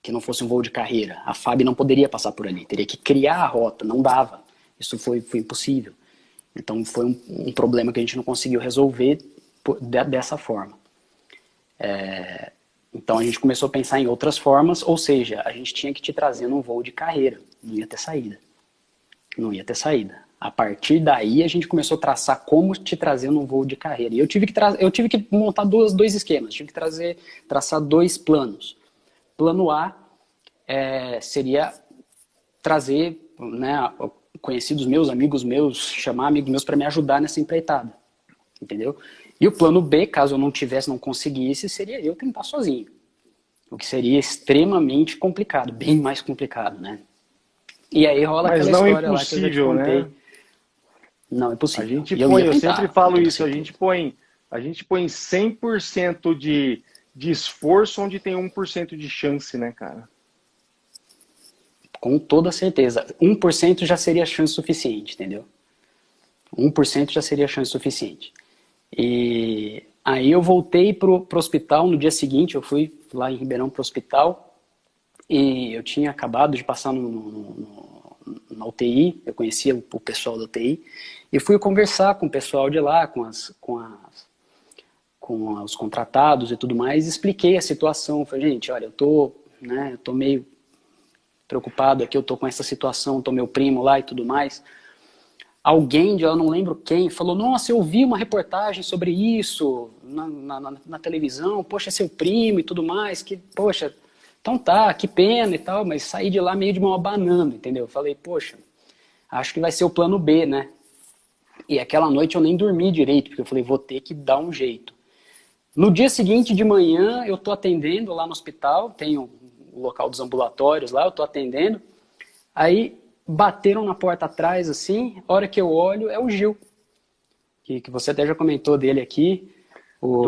que não fosse um voo de carreira. A FAB não poderia passar por ali, teria que criar a rota, não dava. Isso foi impossível. Então foi um problema que a gente não conseguiu resolver dessa forma. Então a gente começou a pensar em outras formas, ou seja, a gente tinha que te trazer num voo de carreira, não ia ter saída. Não ia ter saída. A partir daí a gente começou a traçar como te trazer num voo de carreira. E eu tive que montar dois esquemas, tive que traçar 2 planos. Plano A seria trazer, né, conhecidos meus, amigos meus, chamar amigos meus para me ajudar nessa empreitada. Entendeu? E o plano B, caso eu não conseguisse, seria eu tentar sozinho. O que seria extremamente complicado, bem mais complicado, né? E aí rola Mas aquela não é história lá que eu já te impossível, contei. né? Não é possível. A gente E eu põe, ia eu tentar, sempre falo com toda isso, a certeza. gente põe 100% de esforço onde tem 1% de chance, né, cara? Com toda certeza. 1% já seria chance suficiente, entendeu? 1% já seria chance suficiente. E aí eu voltei pro hospital no dia seguinte, eu fui lá em Ribeirão pro hospital e eu tinha acabado de passar na UTI, eu conhecia o pessoal da UTI, e fui conversar com o pessoal de lá, com os contratados e tudo mais, e expliquei a situação. Falei, gente, olha, eu tô meio preocupado aqui, eu tô com essa situação, tô meu primo lá e tudo mais. Alguém, eu não lembro quem, falou, nossa, eu vi uma reportagem sobre isso na televisão, poxa, é seu primo e tudo mais, que, poxa, então tá, que pena e tal, mas saí de lá meio de mão abanando, entendeu? Falei, poxa, acho que vai ser o plano B, né? E aquela noite eu nem dormi direito, porque eu falei, vou ter que dar um jeito. No dia seguinte de manhã, eu tô atendendo lá no hospital, tem o local dos ambulatórios lá, eu tô atendendo, aí bateram na porta atrás, assim, a hora que eu olho, é o Gil, que você até já comentou dele aqui.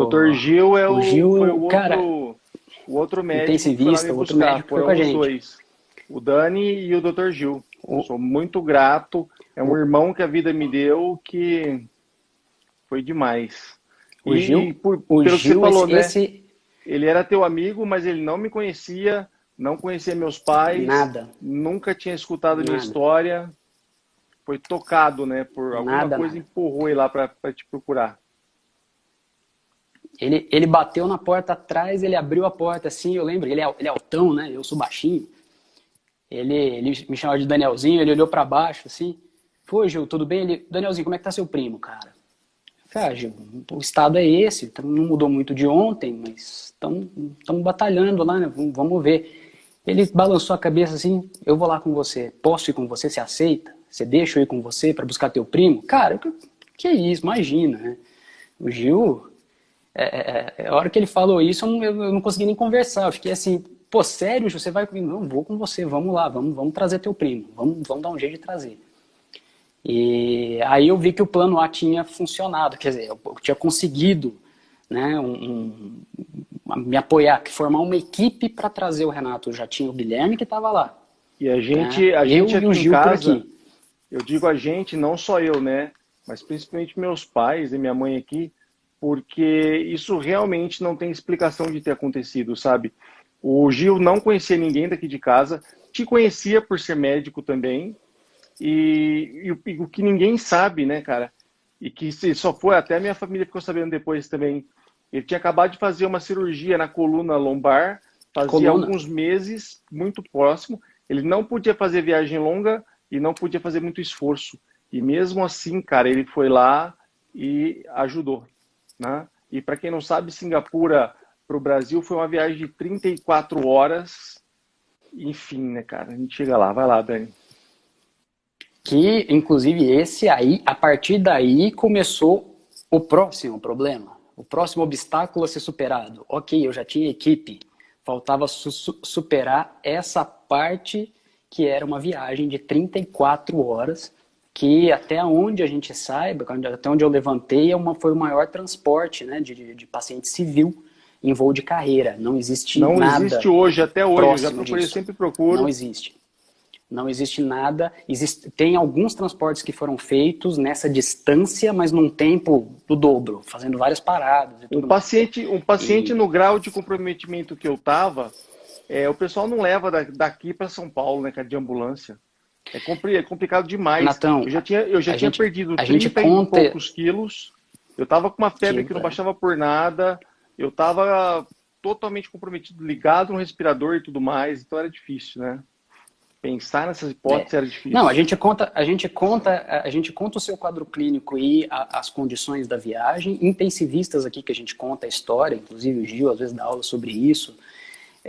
Dr. Gil o Gil, foi o cara, outro médico que foi lá intensivista, me o outro buscar. médico que foi com Foram a os gente. dois, o Dani e o Dr. Gil. O, Sou muito grato. É um o, irmão que a vida me deu que foi demais. o E Gil, pelo que você falou, né? esse Ele era teu amigo, mas ele não me conhecia, não conhecia meus pais, nada, nunca tinha escutado a minha nada, história. Foi tocado, né? Por alguma coisa nada. empurrou ele lá para te procurar. Ele bateu na porta atrás, ele abriu a porta assim, eu lembro, ele é altão, né? Eu sou baixinho. Ele me chamava de Danielzinho, ele olhou pra baixo assim. Pô, Gil, tudo bem? Ele, Danielzinho, como é que tá seu primo, cara? Cara, Gil, o estado é esse, não mudou muito de ontem, mas estamos batalhando lá, né? Vamos ver. Ele balançou a cabeça assim, eu vou lá com você. Posso ir com você? Você aceita? Você deixa eu ir com você para buscar teu primo? Cara, que é isso? Imagina, né? O Gil, a hora que ele falou isso, eu não consegui nem conversar. Eu fiquei assim, pô, sério, Gil, você vai comigo? Não, vou com você, vamos lá, vamos trazer teu primo. Vamos dar um jeito de trazer. E aí eu vi que o plano A tinha funcionado, quer dizer, eu tinha conseguido, né, me apoiar, formar uma equipe para trazer o Renato. Já tinha o Guilherme que estava lá. E a Né? gente Eu aqui e o em Gil por casa, aqui. eu digo a gente, não só eu, né? Mas principalmente meus pais e minha mãe aqui, porque isso realmente não tem explicação de ter acontecido, sabe? O Gil não conhecia ninguém daqui de casa, te conhecia por ser médico também, e o que ninguém sabe, né, cara? E que só foi, até a minha família ficou sabendo depois também. Ele tinha acabado de fazer uma cirurgia na coluna lombar, fazia Coluna. alguns meses, muito próximo. Ele não podia fazer viagem longa e não podia fazer muito esforço. E mesmo assim, cara, ele foi lá e ajudou, né? E para quem não sabe, Singapura para o Brasil foi uma viagem de 34 horas. Enfim, né, cara? A gente chega lá. Vai lá, Dani. Que, inclusive, esse aí, a partir daí, começou o próximo problema. O próximo obstáculo a ser superado. Ok, eu já tinha equipe. Faltava superar essa parte que era uma viagem de 34 horas, que até onde a gente saiba, até onde eu levantei, foi o maior transporte, né, de paciente civil em voo de carreira. Não existe Não nada existe hoje, até hoje. Eu já próximo procurei, disso. sempre procuro. Não existe. Não existe nada. Tem alguns transportes que foram feitos nessa distância, mas num tempo do dobro, fazendo várias paradas e tudo mais. Um paciente no grau de comprometimento que eu tava, o pessoal não leva daqui para São Paulo, né, cara, de ambulância. É complicado demais. Renatão, Eu já tinha perdido a gente 30 e poucos quilos. Eu tava com uma febre que não baixava por nada. Eu tava totalmente comprometido, ligado no respirador e tudo mais. Então era difícil, né? Pensar nessas hipóteses era difícil. Não, a gente conta o seu quadro clínico e as condições da viagem. Intensivistas aqui que a gente conta a história, inclusive o Gil às vezes dá aula sobre isso.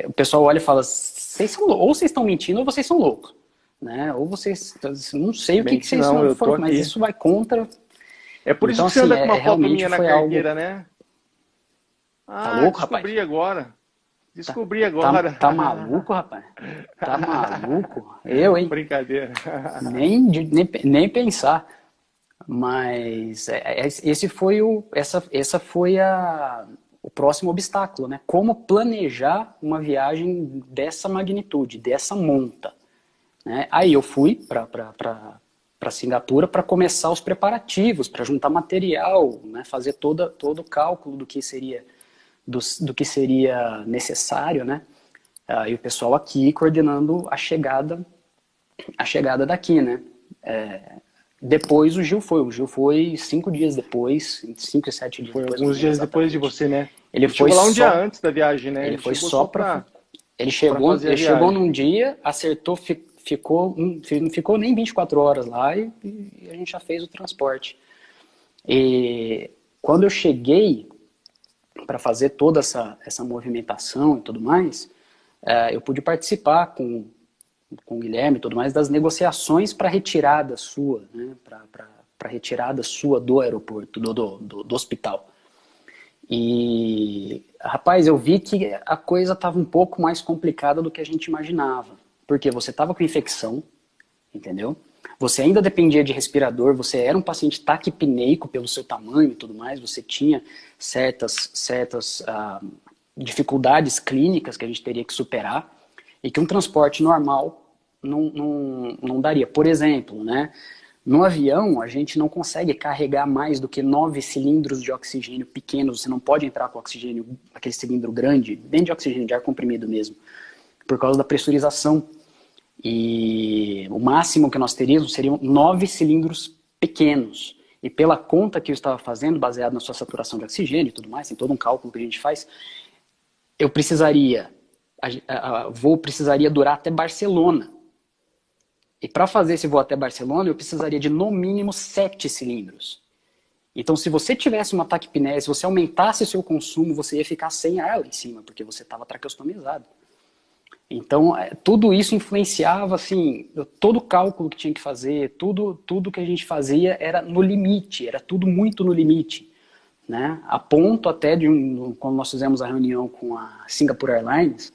O pessoal olha e fala, ou vocês estão mentindo ou vocês são loucos, né? Ou vocês, não sei o que vocês foram, mas isso vai contra. É por isso então, que você anda com uma foto realmente minha na carteira, né? Tá louco, descobri rapaz? Agora. Descobri agora. Tá maluco, rapaz? Tá maluco? Eu, hein? Brincadeira. Nem pensar. Mas essa foi o próximo obstáculo, né? Como planejar uma viagem dessa magnitude, dessa monta, né? Aí eu fui para Singapura para começar os preparativos, para juntar material, né? Fazer todo o cálculo do que seria necessário, né? E o pessoal aqui coordenando a chegada daqui, né? Depois o Gil foi 5 dias depois, 5 e 7 dias foi depois. Alguns dias depois de você, né? Ele foi chegou lá um dia antes da viagem, né? Ele foi só para... Ele chegou num dia, acertou, não ficou nem 24 horas lá e a gente já fez o transporte. E quando eu cheguei para fazer toda essa movimentação e tudo mais, eu pude participar com o Guilherme e tudo mais das negociações para retirada sua, né? Para retirada sua do aeroporto, do hospital. E, rapaz, eu vi que a coisa estava um pouco mais complicada do que a gente imaginava. Porque você estava com infecção, entendeu? Você ainda dependia de respirador, você era um paciente taquipneico pelo seu tamanho e tudo mais, você tinha certas dificuldades clínicas que a gente teria que superar e que um transporte normal não daria. Por exemplo, né, no avião a gente não consegue carregar mais do que 9 cilindros de oxigênio pequenos, você não pode entrar com oxigênio, aquele cilindro grande, bem de oxigênio, de ar comprimido mesmo, por causa da pressurização. E o máximo que nós teríamos seriam 9 cilindros pequenos. E pela conta que eu estava fazendo, baseado na sua saturação de oxigênio e tudo mais, tem todo um cálculo que a gente faz, eu precisaria, voo precisaria durar até Barcelona. E para fazer esse voo até Barcelona, eu precisaria de no mínimo 7 cilindros. Então, se você tivesse uma taquipneia, se você aumentasse o seu consumo, você ia ficar sem ar lá em cima, porque você estava traqueostomizado. Então, tudo isso influenciava, assim, todo o cálculo que tinha que fazer, tudo que a gente fazia era no limite, era tudo muito no limite, né? A ponto até de, quando nós fizemos a reunião com a Singapore Airlines,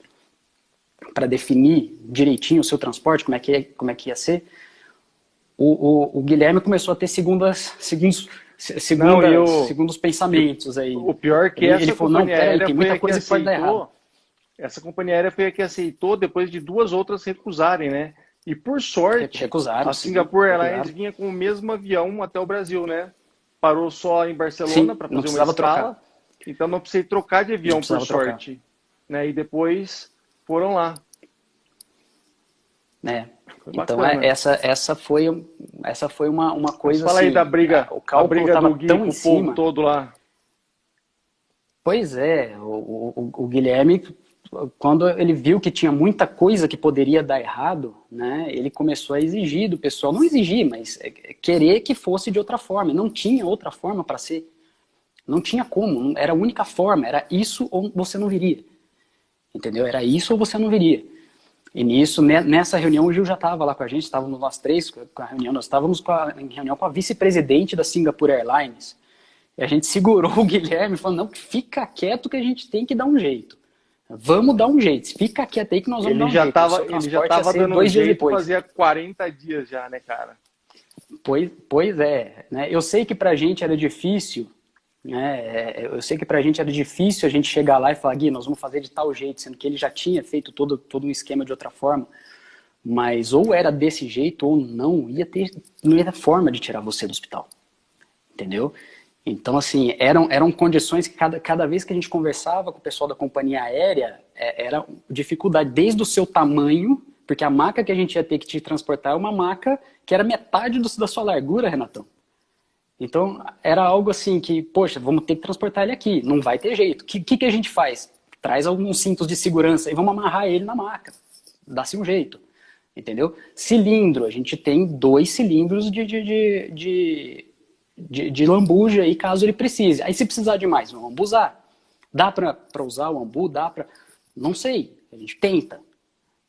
para definir direitinho o seu transporte, como é que ia ser, o Guilherme começou a ter segundos pensamentos aí. O pior que ele falou, não, peraí, tem muita coisa que pode dar errado. Essa companhia aérea foi a que aceitou depois de 2 outras recusarem, né? E por sorte, recusaram, a Singapore Airlines vinha com o mesmo avião até o Brasil, né? Parou só em Barcelona para fazer uma escala. Trocar. Então não precisei trocar de avião por sorte. Né? E depois foram lá. Então essa foi uma coisa. Mas fala assim, aí da briga, a briga do Gui com o povo todo lá. Pois é, o Guilherme, quando ele viu que tinha muita coisa que poderia dar errado, né, ele começou a exigir do pessoal, não exigir, mas querer que fosse de outra forma. Não tinha outra forma para ser. Não tinha como, era a única forma, era isso ou você não viria. Entendeu? Era isso ou você não viria. E nisso, nessa reunião, o Gil já estava lá com a gente, estávamos nós três com a reunião, nós estávamos em reunião com a vice-presidente da Singapore Airlines. E a gente segurou o Guilherme, falando, não, fica quieto que a gente tem que dar um jeito. Vamos dar um jeito, fica quieto aí que nós vamos dar um jeito. Ele já estava dando um jeito, fazia 40 dias já, né, cara? Pois é. Né? Eu sei que pra gente era difícil, eu sei que pra gente era difícil a gente chegar lá e falar, Gui, nós vamos fazer de tal jeito, sendo que ele já tinha feito todo um esquema de outra forma. Mas ou era desse jeito ou não ia ter forma de tirar você do hospital. Entendeu? Então, assim, eram condições que cada vez que a gente conversava com o pessoal da companhia aérea, era dificuldade desde o seu tamanho, porque a maca que a gente ia ter que te transportar é uma maca que era metade da sua largura, Renatão. Então, era algo assim que, poxa, vamos ter que transportar ele aqui, não vai ter jeito. O que a gente faz? Traz alguns cintos de segurança e vamos amarrar ele na maca. Dá-se um jeito, entendeu? Cilindro, a gente tem 2 cilindros de lambuja aí, caso ele precise. Aí se precisar de mais, vamos usar. Dá para usar o ambu? Dá para... Não sei, a gente tenta,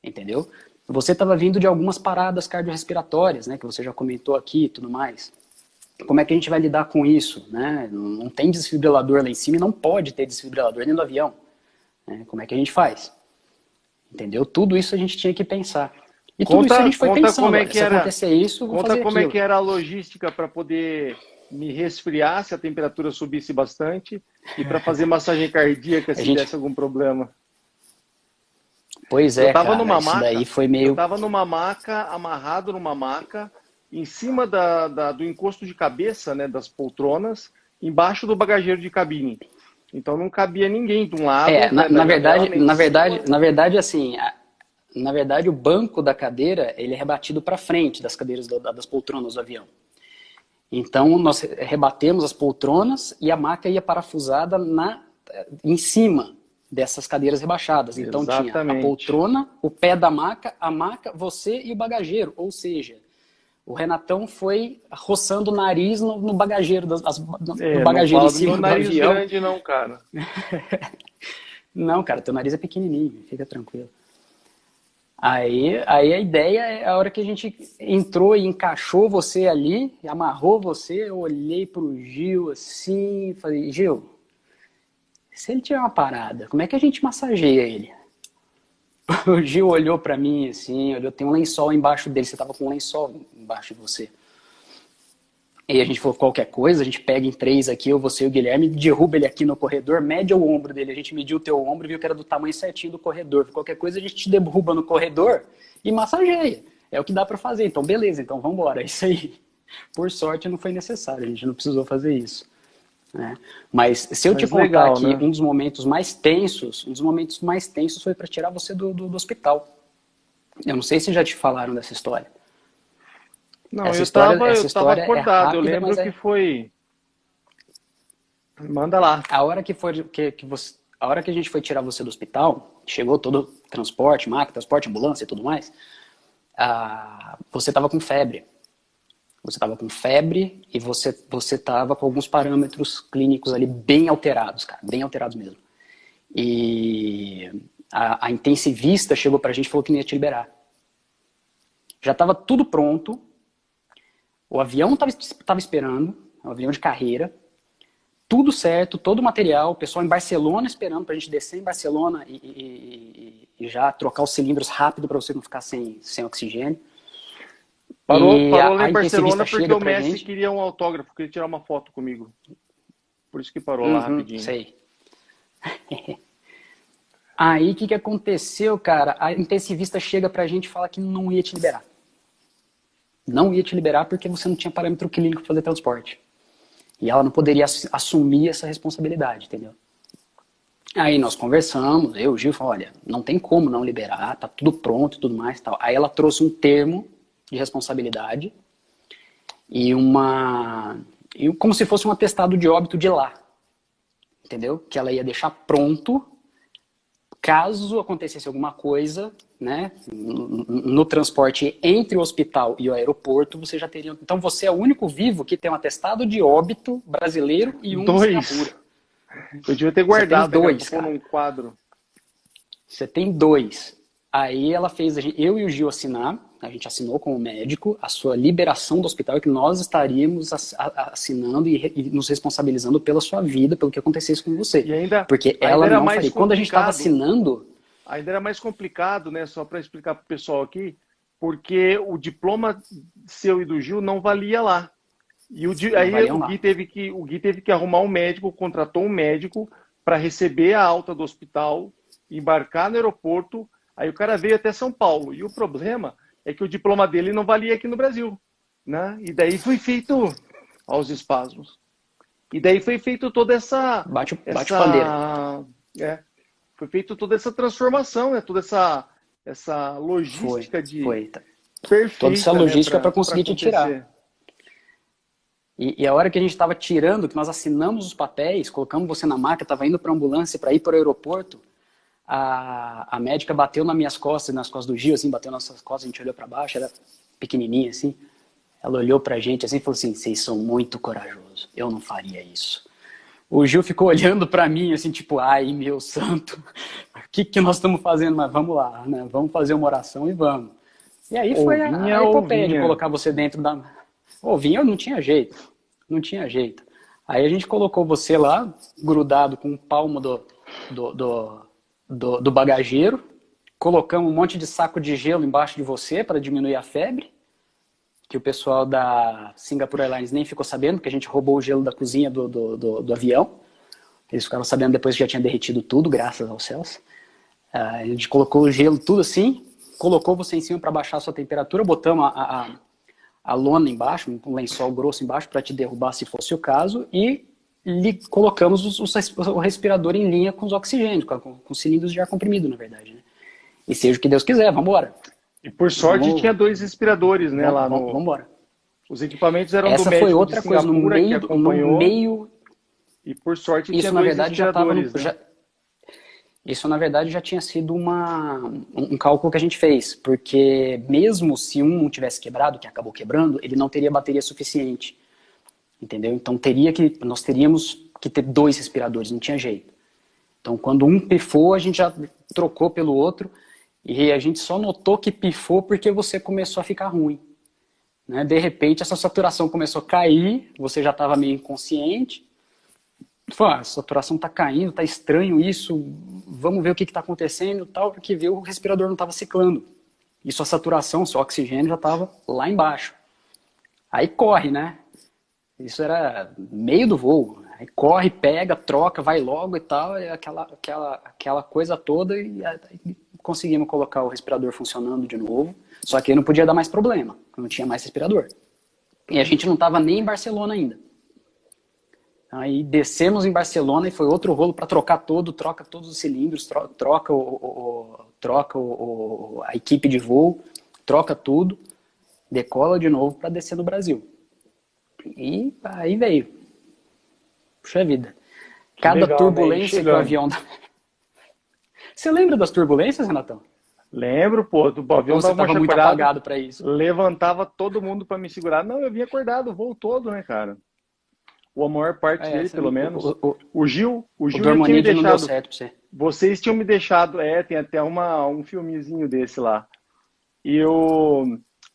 entendeu? Você estava vindo de algumas paradas cardiorrespiratórias, né, que você já comentou aqui e tudo mais. Como é que a gente vai lidar com isso? Né? Não tem desfibrilador lá em cima e não pode ter desfibrilador dentro do avião. Né? Como é que a gente faz? Entendeu? Tudo isso a gente tinha que pensar. E tudo isso a gente foi pensando. Como é que se acontecer isso, vou fazer como aquilo. É que era a logística para poder me resfriar se a temperatura subisse bastante e para fazer massagem cardíaca se desse algum problema. Pois é, cara, isso daí foi meio... Eu estava numa maca, amarrado numa maca, em cima do encosto de cabeça, né, das poltronas, embaixo do bagageiro de cabine. Então não cabia ninguém de um lado. Na verdade, assim, na verdade o banco da cadeira ele é rebatido para frente das cadeiras das poltronas do avião. Então nós rebatemos as poltronas e a maca ia parafusada em cima dessas cadeiras rebaixadas. Então Exatamente. Tinha a poltrona, o pé da maca, a maca, você e o bagageiro. Ou seja, o Renatão foi roçando o nariz no bagageiro, no bagageiro não em cima do nariz avião. Grande não, cara. Não, cara, teu nariz é pequenininho, fica tranquilo. Aí a ideia é a hora que a gente entrou e encaixou você ali, amarrou você, eu olhei pro Gil assim, falei, Gil, se ele tiver uma parada, como é que a gente massageia ele? O Gil olhou pra mim assim, tem um lençol embaixo dele, você tava com um lençol embaixo de você. E a gente falou, qualquer coisa, a gente pega em 3 aqui, eu, você e o Guilherme, derruba ele aqui no corredor, mede o ombro dele. A gente mediu o teu ombro e viu que era do tamanho certinho do corredor. Qualquer coisa, a gente te derruba no corredor e massageia. É o que dá pra fazer. Então, beleza, então vamos embora. É isso aí. Por sorte, não foi necessário. A gente não precisou fazer isso. Né? Mas se eu te contar legal, que né? um dos momentos mais tensos foi para tirar você do hospital. Eu não sei se já te falaram dessa história. Não, Essa eu história tava é acordado, eu rápida, lembro mas que foi... Manda lá. a hora a hora que a gente foi tirar você do hospital, chegou todo o transporte, máquina, transporte, ambulância e tudo mais, você estava com febre. Você estava com febre e você estava com alguns parâmetros clínicos ali bem alterados, cara, bem alterados mesmo. E a intensivista chegou pra gente e falou que não ia te liberar. Já estava tudo pronto, o avião estava esperando, um avião de carreira, tudo certo, todo o material, o pessoal em Barcelona esperando pra gente descer em Barcelona e já trocar os cilindros rápido para você não ficar sem oxigênio. Parou A lá em Barcelona intensivista porque chega o pra Messi gente. queria um autógrafo, queria tirar uma foto comigo. Por isso que parou lá rapidinho. Sei. Aí o que aconteceu, cara? A intensivista chega pra gente e fala que não ia te liberar. Não ia te liberar porque você não tinha parâmetro clínico para fazer transporte. E ela não poderia assumir essa responsabilidade, entendeu? Aí nós conversamos, eu e o Gil falou, olha, não tem como não liberar, tá tudo pronto e tudo mais e tal. Aí ela trouxe um termo de responsabilidade e como se fosse um atestado de óbito de lá, entendeu? Que ela ia deixar pronto caso acontecesse alguma coisa, né, no transporte entre o hospital e o aeroporto, você já teria... Então você é o único vivo que tem um atestado de óbito brasileiro e um de Singapura. Eu devia ter guardado, você tem 2, cara, num quadro. Você tem 2. Aí ela fez eu e o Gil assinar, a gente assinou com o médico a sua liberação do hospital, que nós estaríamos assinando e nos responsabilizando pela sua vida, pelo que acontecesse com você. E ainda, porque ela ainda não faria. Quando a gente estava assinando... Ainda era mais complicado, né? Só para explicar para o pessoal aqui, porque o diploma seu e do Gil não valia lá. E o Gui teve que arrumar um médico, contratou um médico para receber a alta do hospital, embarcar no aeroporto. Aí o cara veio até São Paulo. E o problema é que o diploma dele não valia aqui no Brasil, né? E daí foi feito aos espasmos. E daí foi feito toda essa bate pandeiro. Foi feito toda essa transformação, né? Toda essa logística foi. Perfeita, toda essa logística, né? para conseguir te tirar. E a hora que a gente estava tirando, que nós assinamos os papéis, colocamos você na maca, estava indo para a ambulância para ir para o aeroporto, a médica bateu nas minhas costas, nas costas do Gil, assim, bateu nas nossas costas, a gente olhou para baixo, era pequenininha, assim. Ela olhou pra gente assim e falou assim, vocês são muito corajosos, eu não faria isso. O Gil ficou olhando pra mim, assim, tipo, ai, meu santo, o que nós estamos fazendo? Mas vamos lá, né? Vamos fazer uma oração e vamos. E aí foi a epopeia de colocar você dentro da... Ovinha, não tinha jeito, não tinha jeito. Aí a gente colocou você lá, grudado com o palmo do bagageiro, colocamos um monte de saco de gelo embaixo de você para diminuir a febre, que o pessoal da Singapore Airlines nem ficou sabendo, porque a gente roubou o gelo da cozinha do avião. Eles ficaram sabendo depois que já tinha derretido tudo, graças aos céus. A gente colocou o gelo tudo assim, colocou você em cima para baixar a sua temperatura, botamos a lona embaixo, um lençol grosso embaixo para te derrubar se fosse o caso, e colocamos o respirador em linha com os oxigênios, com cilindros de ar comprimido, na verdade. Né? E seja o que Deus quiser, vamos embora. E por sorte tinha 2 respiradores, né, lá no... Vamos embora. Os equipamentos eram Essa do médico foi outra de coisa, Singapura que acompanhou. no meio... E por sorte isso, tinha na 2 verdade, respiradores. Isso, na verdade, já tinha sido um cálculo que a gente fez, porque mesmo se um tivesse quebrado, que acabou quebrando, ele não teria bateria suficiente. Entendeu? Então nós teríamos que ter 2 respiradores, não tinha jeito. Então quando um pifou, a gente já trocou pelo outro, e a gente só notou que pifou porque você começou a ficar ruim. Né? De repente, essa saturação começou a cair, você já estava meio inconsciente. Falei, a saturação está caindo, está estranho isso, vamos ver o que está acontecendo, tal, porque viu o respirador não estava ciclando. E sua saturação, seu oxigênio já estava lá embaixo. Aí corre, né? Isso era meio do voo. Aí corre, pega, troca, vai logo e tal, e aquela coisa toda, e aí conseguimos colocar o respirador funcionando de novo. Só que aí não podia dar mais problema, não tinha mais respirador. E a gente não estava nem em Barcelona ainda. Aí descemos em Barcelona e foi outro rolo para trocar troca todos os cilindros, troca a equipe de voo, troca tudo, decola de novo para descer no Brasil. E aí veio. Puxa vida. Cada legal, turbulência que o avião... Você lembra das turbulências, Renatão? Lembro, pô, do avião Ou você estava muito apagado para isso? Levantava todo mundo para me segurar. Não, eu vim acordado o voo todo, né, cara? Ou a maior parte dele, pelo menos. O Gil já tinha me deixado. Não deu certo pra você. Vocês tinham me deixado, tem até um filmezinho desse lá.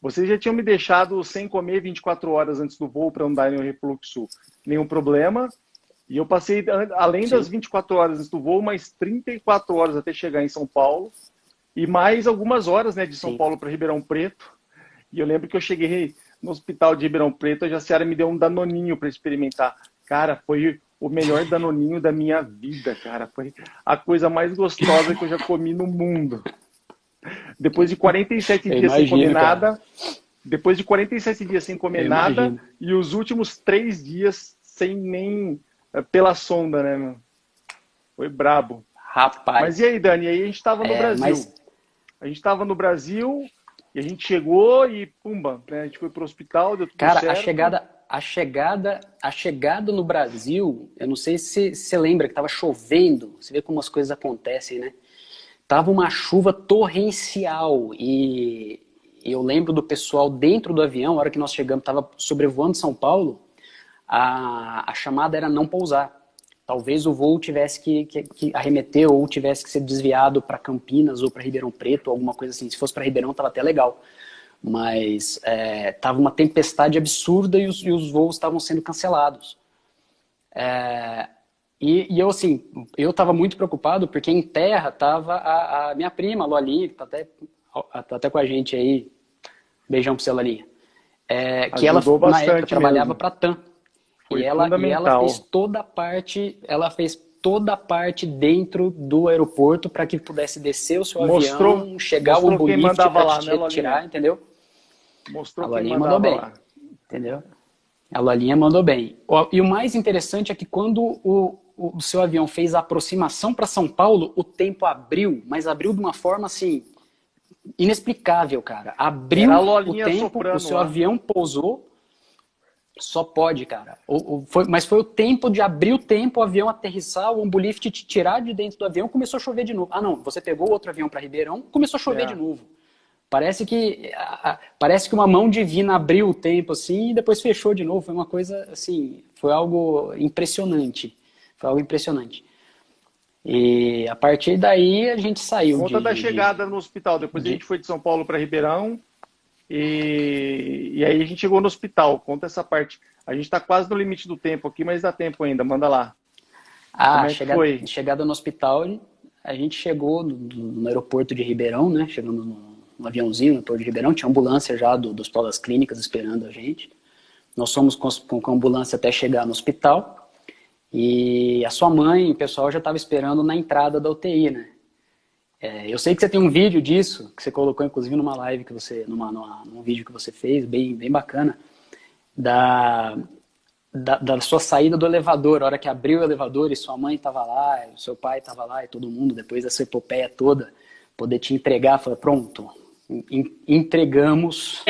Vocês já tinham me deixado sem comer 24 horas antes do voo para não dar nenhum refluxo, nenhum problema. E eu passei, além das 24 horas antes do voo, mais 34 horas até chegar em São Paulo. E mais algumas horas, né, de São Paulo para Ribeirão Preto. E eu lembro que eu cheguei no hospital de Ribeirão Preto, a Jaciara me deu um danoninho para experimentar. Cara, foi o melhor danoninho da minha vida, cara. Foi a coisa mais gostosa que eu já comi no mundo. Depois de 47 dias sem comer nada, depois de 47 dias sem comer nada, e os últimos 3 dias sem nem pela sonda, né, meu? Foi brabo. Rapaz. Mas e aí, Dani? Aí a gente estava no Brasil. A gente estava no Brasil e a gente chegou e pumba, né? A gente foi pro hospital, deu tudo certo. Cara, a chegada no Brasil, eu não sei se você lembra que estava chovendo. Você vê como as coisas acontecem, né? Tava uma chuva torrencial e eu lembro do pessoal dentro do avião, a hora que nós chegamos, estava sobrevoando São Paulo, a chamada era não pousar. Talvez o voo tivesse que arremeter ou tivesse que ser desviado para Campinas ou para Ribeirão Preto, alguma coisa assim. Se fosse para Ribeirão, estava até legal. Mas estava uma tempestade absurda e os voos estavam sendo cancelados. E eu, assim, eu estava muito preocupado porque em terra estava a minha prima, a Lolinha, que tá até com a gente aí. Beijão para você, Lolinha. Que ela, na época, trabalhava para a TAM. E ela fez toda a parte dentro do aeroporto para que pudesse descer o seu avião, chegar o ambulante para te retirar, entendeu? Mostrou a Lolinha mandou bem, entendeu? A Lolinha mandou bem. E o mais interessante é que quando o seu avião fez a aproximação para São Paulo, o tempo abriu, mas abriu de uma forma assim inexplicável, cara. Abriu o tempo, o seu avião pousou. Só pode, cara. Mas foi o tempo de abrir o tempo, o avião aterrissar, o ambulift te tirar de dentro do avião, começou a chover de novo. Ah, não, você pegou outro avião para Ribeirão, começou a chover de novo. Parece que uma mão divina abriu o tempo assim e depois fechou de novo. Foi uma coisa assim, foi algo impressionante. E a partir daí a gente saiu. Conta da chegada no hospital. Depois a gente foi de São Paulo para Ribeirão. E aí a gente chegou no hospital. Conta essa parte. A gente está quase no limite do tempo aqui, mas dá tempo ainda. Manda lá. Chegada no hospital, a gente chegou no aeroporto de Ribeirão, né? Chegando no aviãozinho no aeroporto de Ribeirão. Tinha ambulância já do Hospital das Clínicas esperando a gente. Nós fomos com a ambulância até chegar no hospital. E a sua mãe, o pessoal já estava esperando na entrada da UTI, né? Eu sei que você tem um vídeo disso, que você colocou inclusive numa live que você, num vídeo que você fez, bem bacana, da sua saída do elevador, a hora que abriu o elevador e sua mãe estava lá, e o seu pai estava lá e todo mundo, depois dessa epopeia toda, poder te entregar, falar, pronto, entregamos.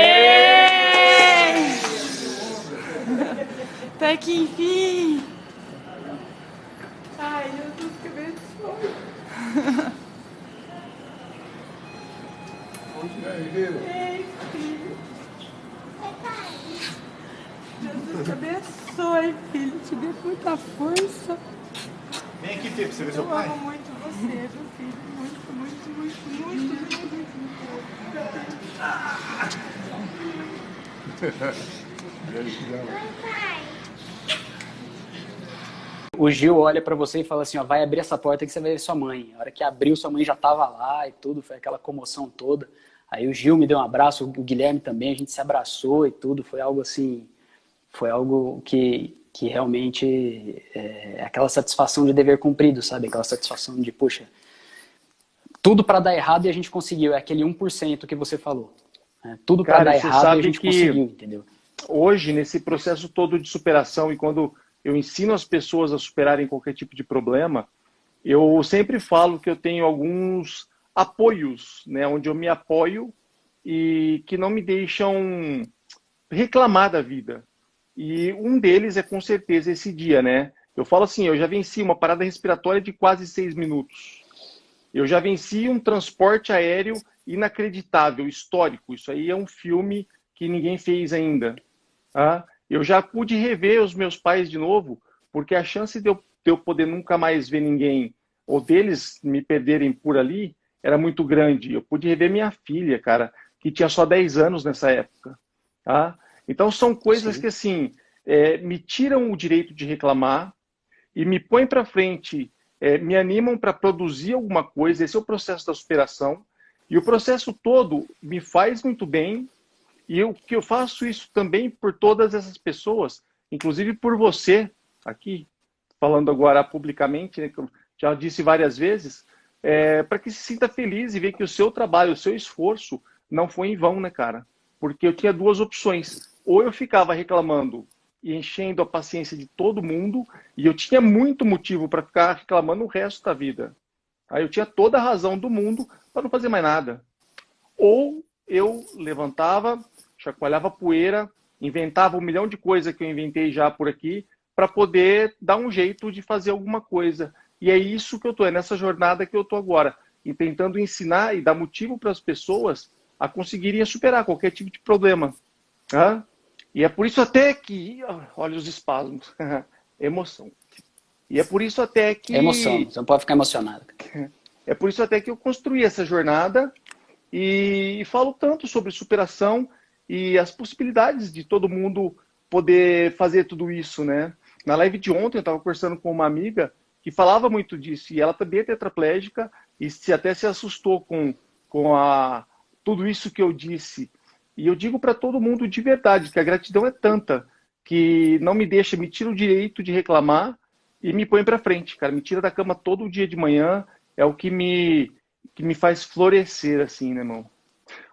Até que enfim! Ai, eu tô ficando fome. Ei, filho. Jesus te abençoe, filho. Te dê muita força. Vem aqui, Fê, pra você ver seu pai. Eu amo muito você, meu filho. Muito. O Gil olha pra você e fala assim, ó, vai abrir essa porta que você vai ver sua mãe. A hora que abriu, sua mãe já tava lá e tudo, foi aquela comoção toda. Aí o Gil me deu um abraço, o Guilherme também, a gente se abraçou e tudo. Foi algo assim, foi algo que realmente é aquela satisfação de dever cumprido, sabe? Aquela satisfação de, poxa, tudo para dar errado e a gente conseguiu. É aquele 1% que você falou. Né? Tudo para dar errado e a gente conseguiu, entendeu? Hoje, nesse processo todo de superação, e quando eu ensino as pessoas a superarem qualquer tipo de problema, eu sempre falo que eu tenho alguns apoios, né, onde eu me apoio e que não me deixam reclamar da vida. E um deles é com certeza esse dia, né? Eu falo assim, eu já venci uma parada respiratória de quase 6 minutos. Eu já venci um transporte aéreo inacreditável, histórico. Isso aí é um filme que ninguém fez ainda. Tá? Eu já pude rever os meus pais de novo, porque a chance de eu poder nunca mais ver ninguém, ou deles me perderem por ali, era muito grande. Eu pude rever minha filha, cara, que tinha só 10 anos nessa época. Tá? Então são coisas que, assim, me tiram o direito de reclamar e me põem para frente, me animam para produzir alguma coisa. Esse é o processo da superação. E o processo todo me faz muito bem. E eu faço isso também por todas essas pessoas, inclusive por você, aqui, falando agora publicamente, né, que eu já disse várias vezes, para que se sinta feliz e ver que o seu trabalho, o seu esforço não foi em vão, né, cara? Porque eu tinha duas opções. Ou eu ficava reclamando e enchendo a paciência de todo mundo, e eu tinha muito motivo para ficar reclamando o resto da vida. Aí eu tinha toda a razão do mundo para não fazer mais nada. Ou eu levantava, chacoalhava poeira, inventava 1 milhão de coisas que eu inventei já por aqui, para poder dar um jeito de fazer alguma coisa. E é isso que eu estou, é nessa jornada que eu estou agora, e tentando ensinar e dar motivo para as pessoas a conseguirem superar qualquer tipo de problema. Tá? E é por isso até que... Olha os espasmos. Emoção. E é por isso até que... Emoção, você não pode ficar emocionado. É por isso até que eu construí essa jornada e falo tanto sobre superação e as possibilidades de todo mundo poder fazer tudo isso, né? Na live de ontem eu estava conversando com uma amiga que falava muito disso, e ela também é tetraplégica e até se assustou com tudo isso que eu disse. E eu digo para todo mundo de verdade que a gratidão é tanta que não me deixa, me tira o direito de reclamar e me põe para frente, cara. Me tira da cama todo dia de manhã, é o que me faz florescer, assim, né, irmão?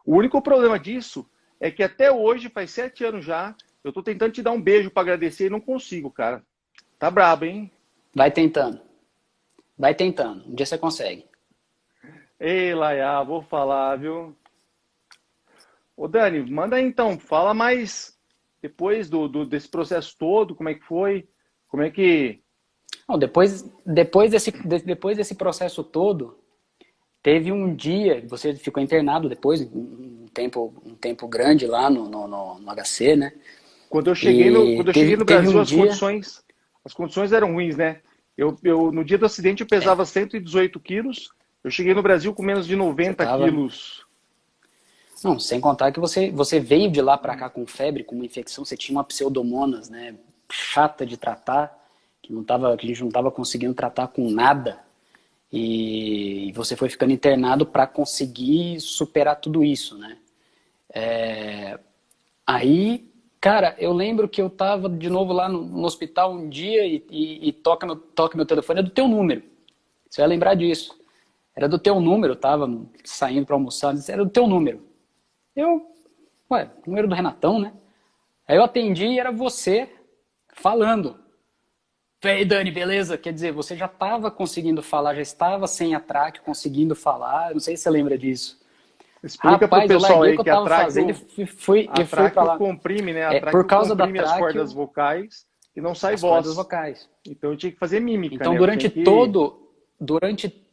O único problema disso é que até hoje, faz 7 anos já, eu tô tentando te dar um beijo para agradecer e não consigo, cara. Tá brabo, hein? Vai tentando. Vai tentando. Um dia você consegue. Ei, Laia, vou falar, viu? Ô, Dani, manda aí então, fala mais depois desse processo todo, como é que foi, como é que... Não, depois desse processo todo, teve um dia, você ficou internado depois, um tempo grande lá no HC, né? Quando eu cheguei no Brasil, as condições eram ruins, né? No dia do acidente eu pesava 118 quilos, eu cheguei no Brasil com menos de 90 quilos. Não, sem contar que você veio de lá para cá com febre, com uma infecção, você tinha uma pseudomonas, né, chata de tratar, que a gente não estava conseguindo tratar com nada, e você foi ficando internado para conseguir superar tudo isso, né? Aí, cara, eu lembro que eu estava de novo lá no hospital um dia e toca meu telefone, é do teu número, você vai lembrar disso. Era do teu número, eu estava saindo para almoçar, era do teu número. Número do Renatão, né? Aí eu atendi e era você falando. Ei, Dani, beleza? Quer dizer, você já estava conseguindo falar, já estava sem atraque, conseguindo falar. Não sei se você lembra disso. Explica pro pessoal aí que a fazendo e fui para lá. Comprime, né? A por causa da comprime as cordas vocais e não sai as voz. Cordas vocais. Então eu tinha que fazer mímica, então, né? durante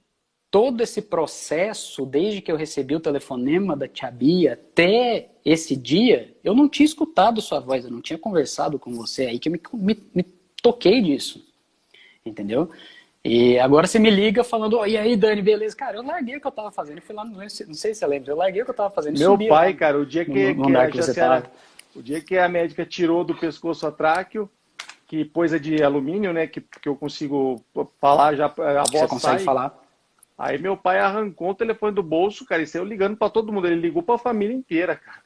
todo esse processo, desde que eu recebi o telefonema da Tia Bia até esse dia, eu não tinha escutado sua voz, eu não tinha conversado com você, aí que eu me toquei disso, entendeu? E agora você me liga falando, e aí, Dani, beleza? Cara, eu larguei o que eu tava fazendo, eu fui lá, não sei se você lembra, eu larguei o que eu tava fazendo. Meu pai, lá, cara, o dia que a médica tirou do pescoço a tráqueo, que pôs a de alumínio, né, que eu consigo falar já, a voz você consegue sai. falar. Aí meu pai arrancou o telefone do bolso, cara, e saiu ligando para todo mundo. Ele ligou para a família inteira, cara.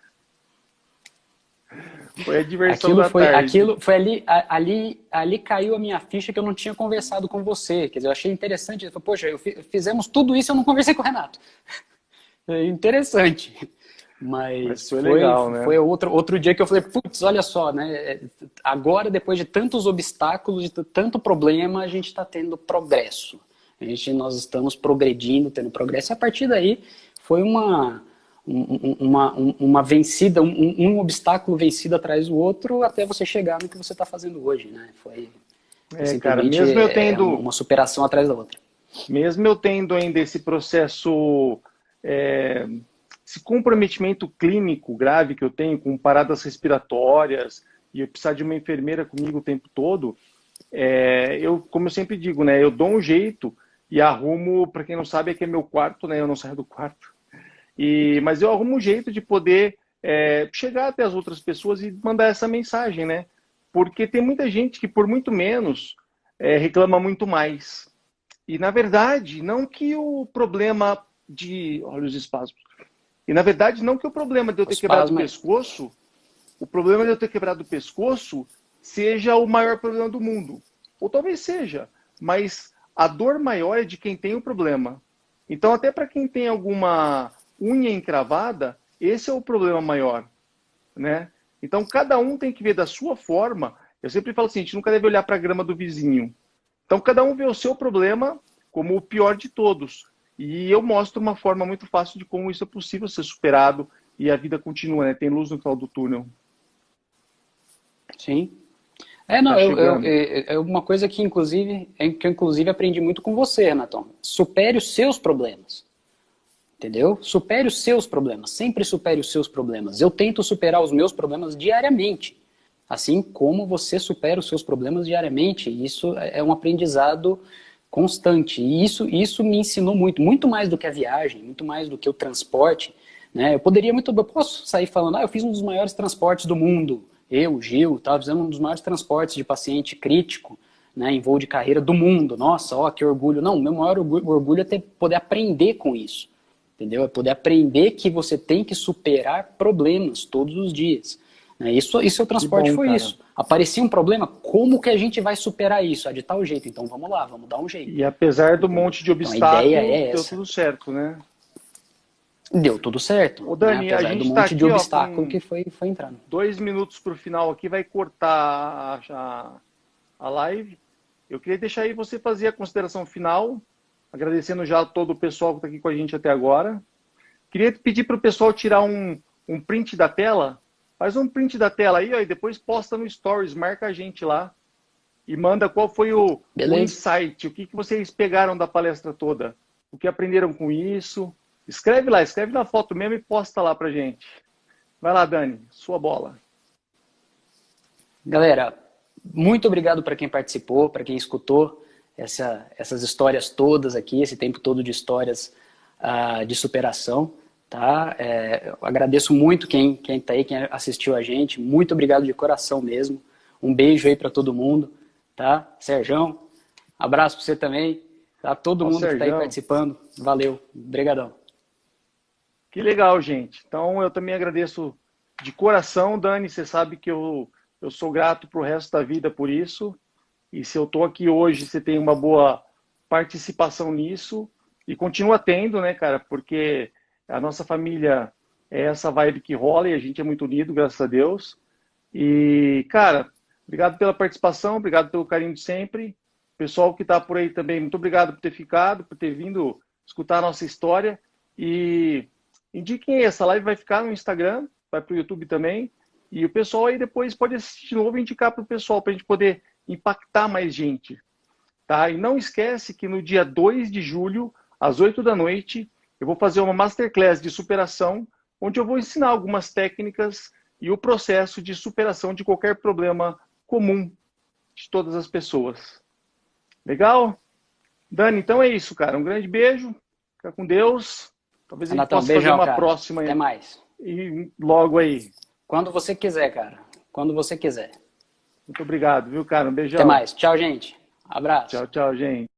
Foi a diversão da tarde. Aquilo foi ali caiu a minha ficha que eu não tinha conversado com você. Quer dizer, eu achei interessante. Eu falei, poxa, fizemos tudo isso e eu não conversei com o Renato. É interessante. Mas foi legal, né? Foi outro dia que eu falei, putz, olha só, né? Agora, depois de tantos obstáculos, de tanto problema, a gente está tendo progresso. Nós estamos progredindo, tendo progresso. E a partir daí foi uma vencida, um obstáculo vencido atrás do outro, até você chegar no que você está fazendo hoje, né? Foi cara, mesmo eu tendo uma superação atrás da outra. Mesmo eu tendo ainda esse processo, esse comprometimento clínico grave que eu tenho com paradas respiratórias e eu precisar de uma enfermeira comigo o tempo todo, como eu sempre digo, né? Eu dou um jeito e arrumo, para quem não sabe, aqui é meu quarto, né? Eu não saio do quarto. Mas eu arrumo um jeito de poder chegar até as outras pessoas e mandar essa mensagem, né? Porque tem muita gente que por muito menos reclama muito mais. E na verdade, não que o problema de... Olha os espasmos. E na verdade, não que o problema de eu ter quebrado o pescoço, o problema de eu ter quebrado o pescoço seja o maior problema do mundo. Ou talvez seja, mas a dor maior é de quem tem o problema. Então, até para quem tem alguma unha encravada, esse é o problema maior, né? Então, cada um tem que ver da sua forma. Eu sempre falo assim, a gente nunca deve olhar para a grama do vizinho. Então, cada um vê o seu problema como o pior de todos. E eu mostro uma forma muito fácil de como isso é possível ser superado e a vida continua, né? Tem luz no final do túnel. Sim. É uma coisa que eu inclusive aprendi muito com você, Renato. Supere os seus problemas. Entendeu? Supere os seus problemas. Sempre supere os seus problemas. Eu tento superar os meus problemas diariamente. Assim como você supera os seus problemas diariamente. Isso é um aprendizado constante. E isso me ensinou muito. Muito mais do que a viagem, muito mais do que o transporte. Né? Eu posso sair falando, eu fiz um dos maiores transportes do mundo. Eu, Gil, fizemos um dos maiores transportes de paciente crítico, né, em voo de carreira do mundo. Nossa, que orgulho. Não, meu maior orgulho é poder aprender com isso. Entendeu? É poder aprender que você tem que superar problemas todos os dias. Né? Isso o transporte foi isso. Aparecia um problema, como que a gente vai superar isso? De tal jeito, então vamos lá, vamos dar um jeito. E apesar do monte de obstáculos, deu tudo certo, né? Deu tudo certo. Ô Dani, apesar a gente do monte tá aqui, de obstáculo que foi entrando. 2 minutos para o final aqui, vai cortar a live. Eu queria deixar aí você fazer a consideração final, agradecendo já todo o pessoal que está aqui com a gente até agora. Queria pedir para o pessoal tirar um print da tela. Faz um print da tela aí, ó, e depois posta no Stories, marca a gente lá. E manda qual foi o insight, o que vocês pegaram da palestra toda. O que aprenderam com isso. Escreve lá, escreve na foto mesmo e posta lá pra gente. Vai lá, Dani, sua bola. Galera, muito obrigado para quem participou, para quem escutou essas histórias todas aqui, esse tempo todo de histórias de superação. Tá? Eu agradeço muito quem tá aí, quem assistiu a gente. Muito obrigado de coração mesmo. Um beijo aí para todo mundo. Tá? Serjão, abraço para você também. Tá? Todo mundo que tá aí participando. Valeu, obrigadão. Que legal, gente. Então, eu também agradeço de coração, Dani. Você sabe que eu sou grato pro resto da vida por isso. E se eu tô aqui hoje, você tem uma boa participação nisso. E continua tendo, né, cara? Porque a nossa família é essa vibe que rola e a gente é muito unido, graças a Deus. E, cara, obrigado pela participação, obrigado pelo carinho de sempre. Pessoal que tá por aí também, muito obrigado por ter ficado, por ter vindo escutar a nossa história. E indiquem aí, essa live vai ficar no Instagram, vai pro YouTube também. E o pessoal aí depois pode assistir de novo e indicar pro pessoal, pra gente poder impactar mais gente. Tá? E não esquece que no dia 2 de julho, às 8 da noite, eu vou fazer uma masterclass de superação, onde eu vou ensinar algumas técnicas e o processo de superação de qualquer problema comum de todas as pessoas. Legal? Dani, então é isso, cara. Um grande beijo. Fica com Deus. Talvez a gente possa fazer uma próxima. Até mais. E logo aí. Quando você quiser, cara. Quando você quiser. Muito obrigado, viu, cara? Um beijão. Até mais. Tchau, gente. Abraço. Tchau, tchau, gente.